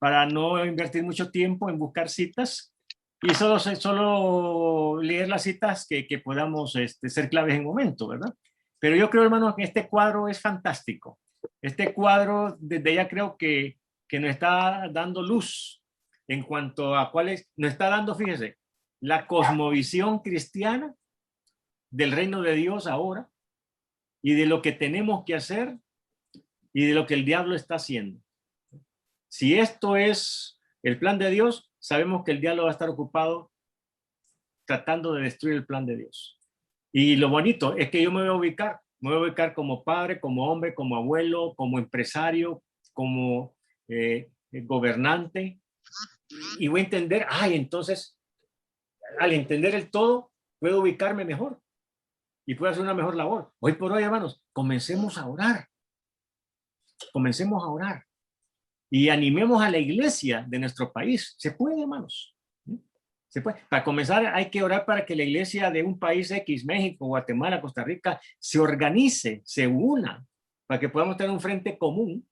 para no invertir mucho tiempo en buscar citas y solo leer las citas que podamos ser claves en el momento, ¿verdad? Pero yo creo, hermano, que este cuadro es fantástico. Este cuadro, desde ya creo que nos está dando luz en cuanto a nos está dando, fíjese, la cosmovisión cristiana del reino de Dios ahora y de lo que tenemos que hacer y de lo que el diablo está haciendo. Si esto es el plan de Dios, sabemos que el diablo va a estar ocupado tratando de destruir el plan de Dios. Y lo bonito es que yo me voy a ubicar como padre, como hombre, como abuelo, como empresario, como gobernante, y voy a entender, entonces, al entender el todo, puedo ubicarme mejor y puedo hacer una mejor labor. Hoy por hoy, hermanos, comencemos a orar y animemos a la iglesia de nuestro país. Se puede, hermanos. Se puede. Para comenzar, hay que orar para que la iglesia de un país X, México, Guatemala, Costa Rica, se organice, se una, para que podamos tener un frente común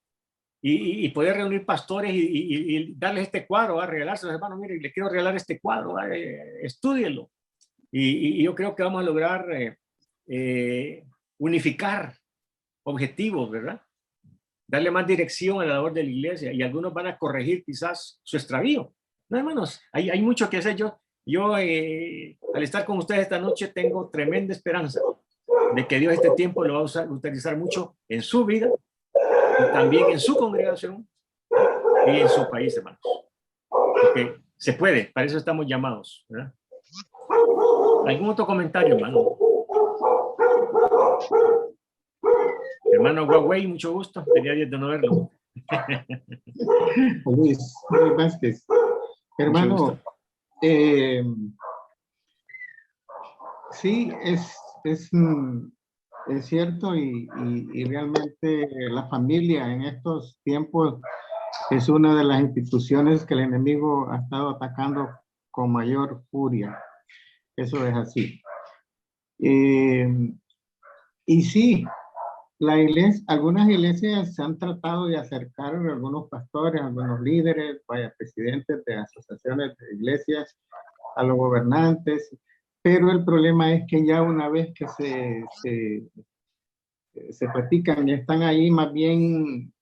y poder reunir pastores y darles este cuadro, a regalárselo, hermano, mire, le quiero regalar este cuadro, estúdielo. Y yo creo que vamos a lograr unificar objetivos, ¿verdad? Darle más dirección a la labor de la iglesia, y algunos van a corregir quizás su extravío. No, hermanos, hay mucho que hacer. Yo al estar con ustedes esta noche tengo tremenda esperanza de que Dios este tiempo lo va a utilizar mucho en su vida y también en su congregación y en su país, hermanos. Porque se puede, para eso estamos llamados, ¿verdad? ¿Algún otro comentario, hermano? Hermano Huawei, mucho gusto. Tenía 10 de no verlo. Luis Vázquez. Hermano, sí, es cierto, y realmente la familia en estos tiempos es una de las instituciones que el enemigo ha estado atacando con mayor furia. Eso es así. Y sí, algunas iglesias se han tratado de acercar a algunos pastores, a algunos líderes, presidentes de asociaciones de iglesias, a los gobernantes, pero el problema es que ya una vez que se practican y están ahí, más bien,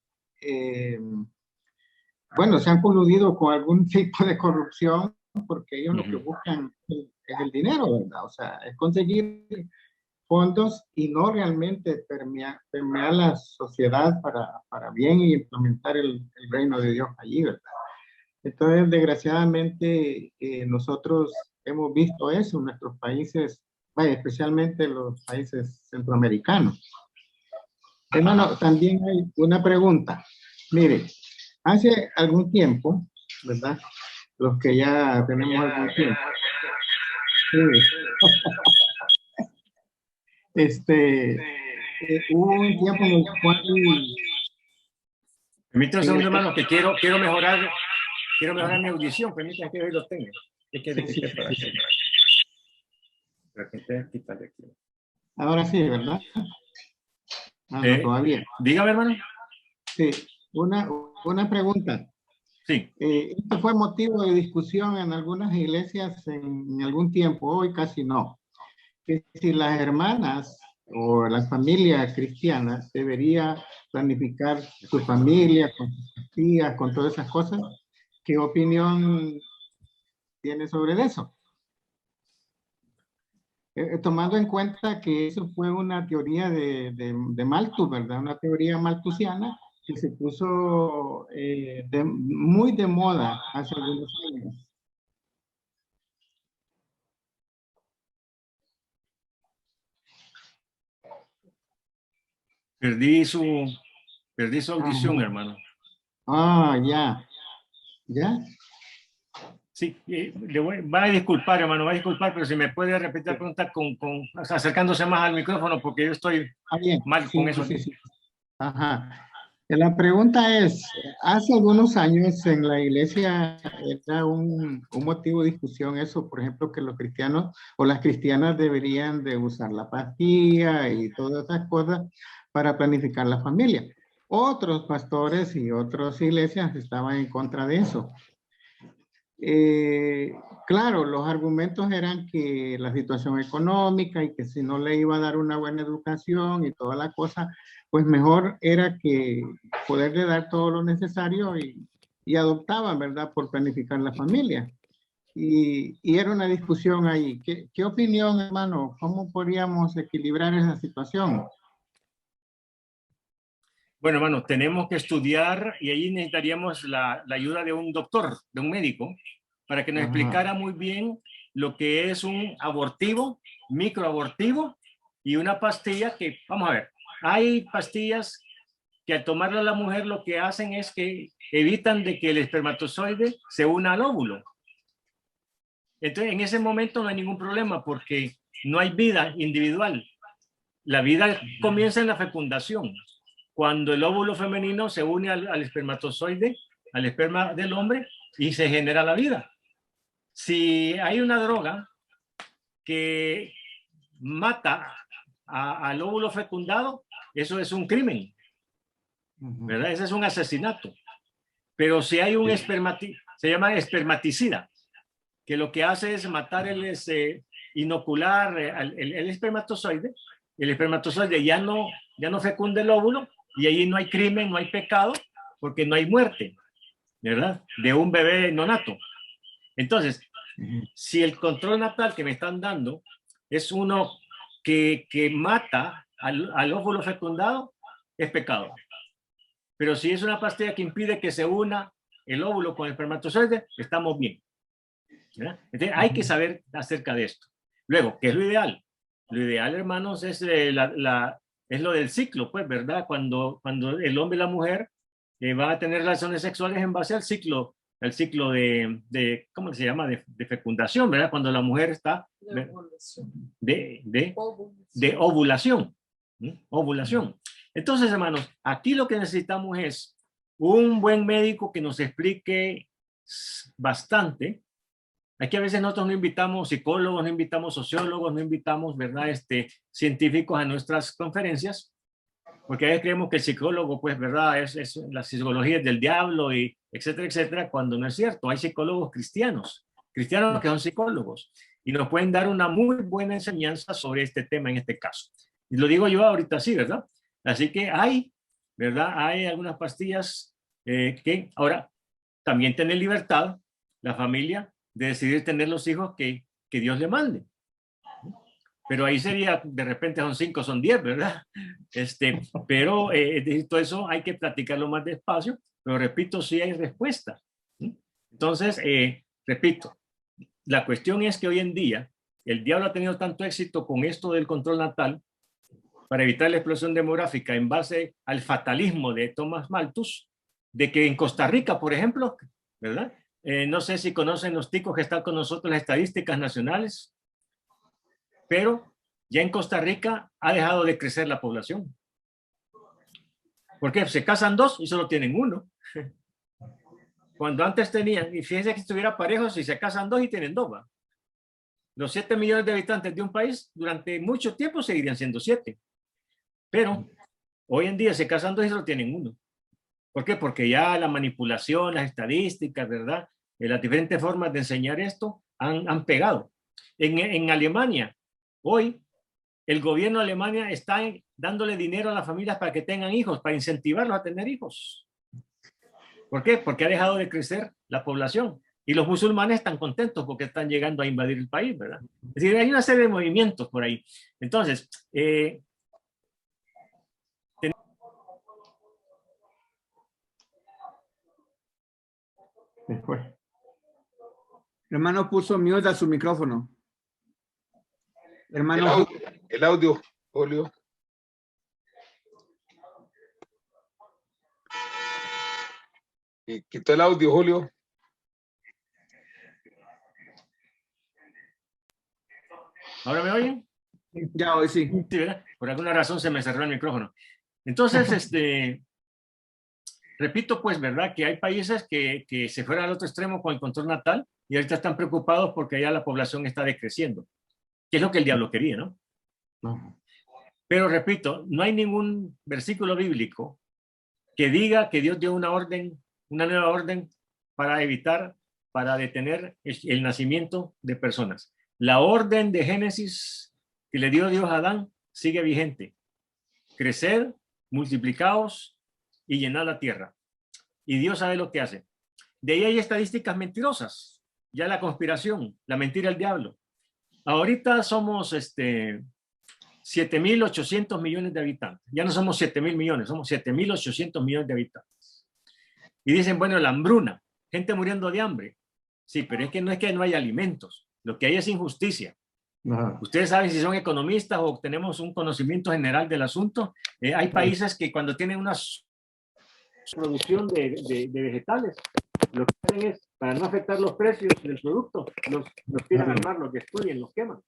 bueno, se han coludido con algún tipo de corrupción, porque ellos lo que buscan es el dinero, ¿verdad? O sea, es conseguir fondos y no realmente permear la sociedad para bien y implementar el reino de Dios allí, ¿verdad? Entonces, desgraciadamente, nosotros hemos visto eso en nuestros países, especialmente los países centroamericanos. Hermano, también hay una pregunta. Mire, hace algún tiempo, ¿verdad? Los que ya tenemos algún tiempo. Hubo un tiempo en el cual... Permítame un segundo, hermano, que quiero mejorar mi audición. Permítame que hoy lo tenga. Ahora sí, ¿verdad? No, todavía. Dígame, hermano. Sí, una pregunta. Sí. Esto fue motivo de discusión en algunas iglesias en algún tiempo, hoy casi no. Que si las hermanas o la familia cristiana debería planificar su familia con sus tías, con todas esas cosas. ¿Qué opinión tiene sobre eso? Tomando en cuenta que eso fue una teoría de Malthus, ¿verdad? Una teoría malthusiana que se puso muy de moda hace algunos años. Perdí su audición, Ajá. hermano. Ah, ya. ¿Ya? Sí, va a disculpar, hermano, va a disculpar, pero si me puede repetir la pregunta o sea, acercándose más al micrófono, porque yo estoy Ah, bien. mal con eso. Sí. Ajá. La pregunta es, hace algunos años en la iglesia era un motivo de discusión eso, por ejemplo, que los cristianos o las cristianas deberían de usar la pastilla y todas esas cosas para planificar la familia. Otros pastores y otras iglesias estaban en contra de eso. Claro, los argumentos eran que la situación económica y que si no le iba a dar una buena educación y toda la cosa, pues mejor era que poderle dar todo lo necesario y adoptaban, ¿verdad? Por planificar la familia. Y era una discusión ahí. ¿Qué opinión, hermano? ¿Cómo podríamos equilibrar esa situación? Bueno, hermano, tenemos que estudiar y ahí necesitaríamos la ayuda de un doctor, de un médico, para que nos explicara muy bien lo que es un abortivo, microabortivo y una pastilla que, vamos a ver, hay pastillas que al tomarla la mujer lo que hacen es que evitan de que el espermatozoide se una al óvulo. Entonces, en ese momento no hay ningún problema porque no hay vida individual. La vida comienza en la fecundación. Cuando el óvulo femenino se une al espermatozoide, al esperma del hombre, y se genera la vida. Si hay una droga que mata al óvulo fecundado, eso es un crimen, ¿verdad? Ese es un asesinato. Pero si hay un se llama espermaticida, que lo que hace es matar inocular el espermatozoide. El espermatozoide ya no fecunda el óvulo y ahí no hay crimen, no hay pecado, porque no hay muerte, ¿verdad? De un bebé no nato. Entonces, si el control natal que me están dando es uno que mata al óvulo fecundado, es pecado. Pero si es una pastilla que impide que se una el óvulo con el espermatozoide, estamos bien. ¿Verdad? Entonces, hay que saber acerca de esto. Luego, ¿qué es lo ideal? Lo ideal, hermanos, es lo del ciclo, pues, ¿verdad? Cuando el hombre y la mujer van a tener relaciones sexuales en base al ciclo ¿cómo se llama? De fecundación, ¿verdad? Cuando la mujer está de ovulación. Ovulación. Entonces, hermanos, aquí lo que necesitamos es un buen médico que nos explique bastante. Aquí a veces nosotros no invitamos psicólogos, no invitamos sociólogos, no invitamos, ¿verdad? Científicos a nuestras conferencias, porque a veces creemos que el psicólogo, pues, ¿verdad? Es la psicología del diablo y etcétera, etcétera, cuando no es cierto. Hay psicólogos cristianos que son psicólogos y nos pueden dar una muy buena enseñanza sobre este tema en este caso. Y lo digo yo ahorita sí, ¿verdad? Así que ¿verdad? Hay algunas pastillas que ahora también tienen libertad, la familia, de decidir tener los hijos que Dios le mande. Pero ahí sería, de repente son 5, son 10, ¿verdad? Pero todo eso hay que platicarlo más despacio, pero repito, sí hay respuesta. Entonces, repito, la cuestión es que hoy en día el diablo ha tenido tanto éxito con esto del control natal para evitar la explosión demográfica en base al fatalismo de Thomas Malthus, de que en Costa Rica, por ejemplo, ¿verdad? No sé si conocen los ticos que están con nosotros las estadísticas nacionales, pero ya en Costa Rica ha dejado de crecer la población. ¿Por qué? Se casan 2 y solo tienen 1. Cuando antes tenían, y fíjense que estuviera parejo, si se casan 2 y tienen 2, ¿va? Los 7 millones de habitantes de un país durante mucho tiempo seguirían siendo 7. Pero hoy en día se casan 2 y solo tienen 1. ¿Por qué? Porque ya la manipulación, las estadísticas, ¿verdad? Las diferentes formas de enseñar esto han pegado. En Alemania, hoy el gobierno de Alemania está dándole dinero a las familias para que tengan hijos, para incentivarlos a tener hijos. ¿Por qué? Porque ha dejado de crecer la población. Y los musulmanes están contentos porque están llegando a invadir el país, ¿verdad? Es decir, hay una serie de movimientos por ahí. Entonces, Después. Hermano puso mute a su micrófono. Hermano. El audio, Julio. Y quitó el audio, Julio. ¿Ahora me oyen? Ya, hoy sí. Sí, ¿verdad? Por alguna razón se me cerró el micrófono. Entonces, repito, pues, ¿verdad? Que hay países que se fueron al otro extremo con el control natal y ahorita están preocupados porque ya la población está decreciendo, que es lo que el diablo quería, ¿no? No. Pero repito, no hay ningún versículo bíblico que diga que Dios dio una orden, una nueva orden para evitar, para detener el nacimiento de personas. La orden de Génesis que le dio Dios a Adán sigue vigente. Crecer, multiplicaos y llenar la tierra. Y Dios sabe lo que hace. De ahí hay estadísticas mentirosas. Ya la conspiración, la mentira del diablo. Ahorita somos 7.800 millones de habitantes. Ya no somos 7.000 millones, somos 7.800 millones de habitantes. Y dicen, bueno, la hambruna, gente muriendo de hambre. Sí, pero es que no hay alimentos. Lo que hay es injusticia. Ajá. Ustedes saben si son economistas o tenemos un conocimiento general del asunto. Hay países que cuando tienen una producción de vegetales, lo que hacen es, para no afectar los precios del producto, los tiran al mar, los destruyen, los queman.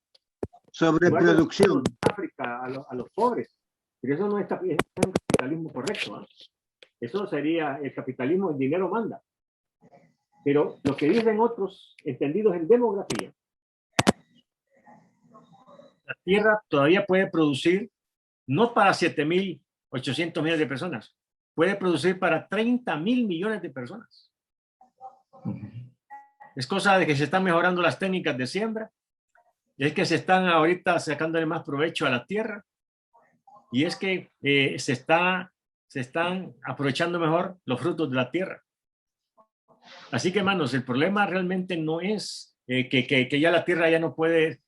Sobreproducción. África a los pobres. Pero eso no es un capitalismo correcto, ¿eh? Eso sería el capitalismo, el dinero manda. Pero lo que dicen otros entendidos en demografía, la Tierra todavía puede producir, no para 7.800 millones de personas, puede producir para 30.000 millones de personas. Es cosa de que se están mejorando las técnicas de siembra, es que se están ahorita sacándole más provecho a la tierra, y es que se están aprovechando mejor los frutos de la tierra. Así que, hermanos, el problema realmente no es que ya la tierra ya no puede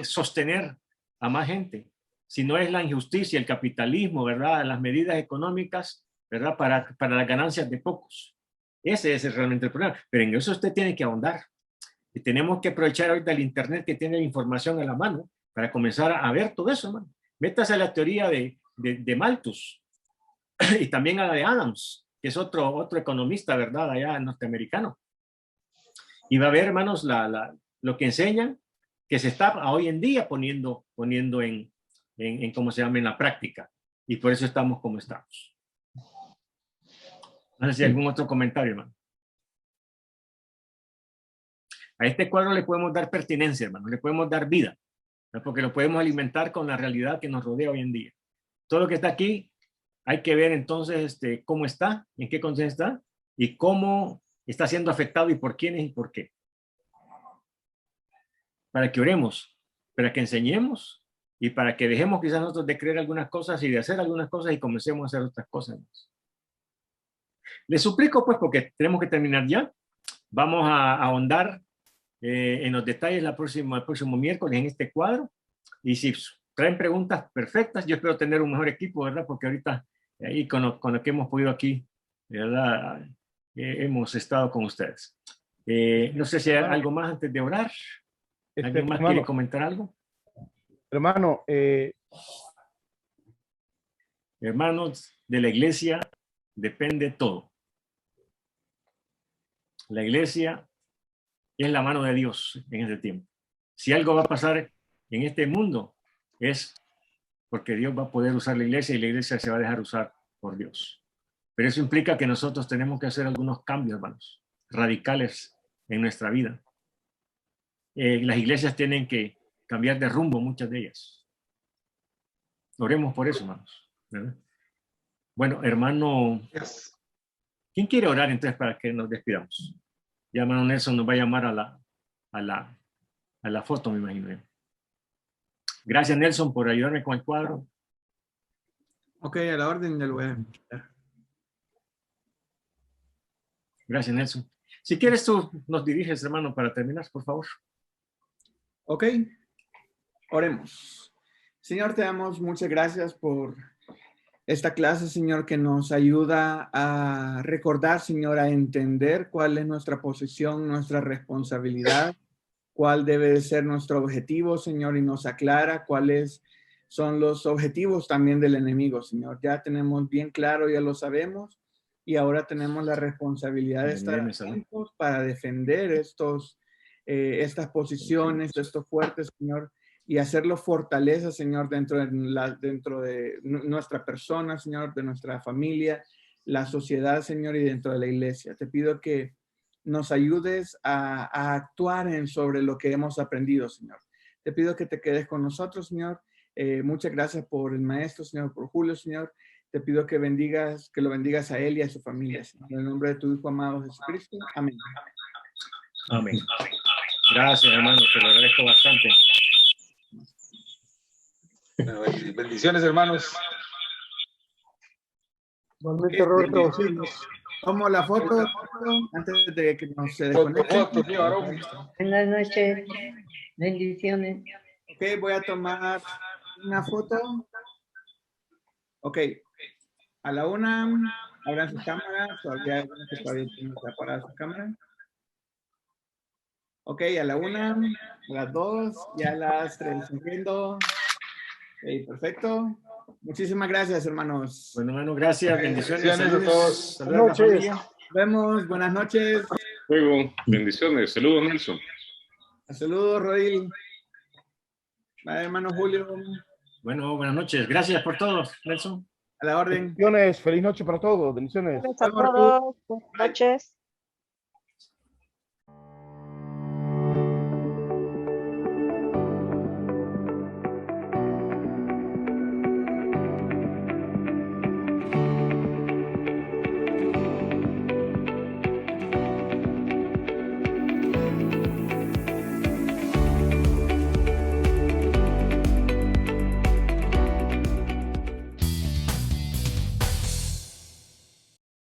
sostener a más gente, sino es la injusticia, el capitalismo, ¿verdad? Las medidas económicas, ¿verdad? Para las ganancias de pocos. Ese es realmente el problema. Pero en eso usted tiene que ahondar. Y tenemos que aprovechar ahorita el internet que tiene la información a la mano para comenzar a ver todo eso, hermano. Métase a la teoría de Malthus y también a la de Adams, que es otro economista, ¿verdad? Allá norteamericano. Y va a ver, hermanos, lo que enseñan, que se está hoy en día poniendo en ¿cómo se llama? En la práctica. Y por eso estamos como estamos. No sé si hay algún otro comentario, hermano. A este cuadro le podemos dar pertinencia, hermano. Le podemos dar vida, ¿no? Porque lo podemos alimentar con la realidad que nos rodea hoy en día. Todo lo que está aquí, hay que ver entonces cómo está, en qué condición está y cómo está siendo afectado y por quiénes y por qué. Para que oremos, para que enseñemos y para que dejemos quizás nosotros de creer algunas cosas y de hacer algunas cosas y comencemos a hacer otras cosas. Les suplico, pues, porque tenemos que terminar ya. Vamos a ahondar en los detalles el próximo miércoles en este cuadro. Y si traen preguntas perfectas, yo espero tener un mejor equipo, ¿verdad? Porque ahorita, ahí con lo que hemos podido aquí, ¿verdad? Hemos estado con ustedes. No sé si hay algo más antes de orar. ¿Alguien más quiere comentar algo? Hermano, hermanos, de la iglesia depende todo. La iglesia es la mano de Dios en este tiempo. Si algo va a pasar en este mundo, es porque Dios va a poder usar la iglesia y la iglesia se va a dejar usar por Dios. Pero eso implica que nosotros tenemos que hacer algunos cambios, hermanos, radicales en nuestra vida. Las iglesias tienen que cambiar de rumbo, muchas de ellas. Oremos por eso, hermanos, ¿verdad? Bueno, hermano, ¿quién quiere orar entonces para que nos despidamos? Ya hermano Nelson nos va a llamar a la foto, me imagino. Gracias, Nelson, por ayudarme con el cuadro. Ok, a la orden del web. Gracias, Nelson. Si quieres, tú nos diriges, hermano, para terminar, por favor. Ok, oremos. Señor, te damos muchas gracias por esta clase, Señor, que nos ayuda a recordar, Señor, a entender cuál es nuestra posición, nuestra responsabilidad, cuál debe de ser nuestro objetivo, Señor, y nos aclara cuáles son los objetivos también del enemigo, Señor. Ya tenemos bien claro, ya lo sabemos, y ahora tenemos la responsabilidad de estar atentos para defender estas posiciones, estos fuertes, Señor, y hacerlo fortaleza, Señor, dentro de nuestra persona, Señor, de nuestra familia, la sociedad, Señor, y dentro de la iglesia. Te pido que nos ayudes a actuar sobre lo que hemos aprendido, Señor. Te pido que te quedes con nosotros, Señor. Muchas gracias por el maestro, Señor, por Julio, Señor. Te pido que lo bendigas a él y a su familia, Señor. En el nombre de tu Hijo amado Jesucristo. Amén. Amén. Gracias, hermano, te lo agradezco bastante. Bueno, bendiciones, hermanos. Igualmente, Roberto. Sí. Tomo la foto antes de que nos se desconecte. Buenas noches. Bendiciones. Ok, voy a tomar una foto. Ok. A la 1, abran su cámara. Todavía hay algunos que todavía tienen que apagar su cámara. Ok, a la 1, a las 2 y a las 3. ¿Entiendo? Ok, perfecto. Muchísimas gracias, hermanos. Bueno, hermano, gracias. Bendiciones. Bendiciones a todos. Saludos a la familia. Nos vemos. Buenas noches. Luego, bendiciones. Saludos, Nelson. Saludos, Rodil. Bye, hermano Julio. Bueno, buenas noches. Gracias por todo, Nelson. A la orden. Bendiciones. Feliz noche para todos. Bendiciones. A todos. Buenas noches.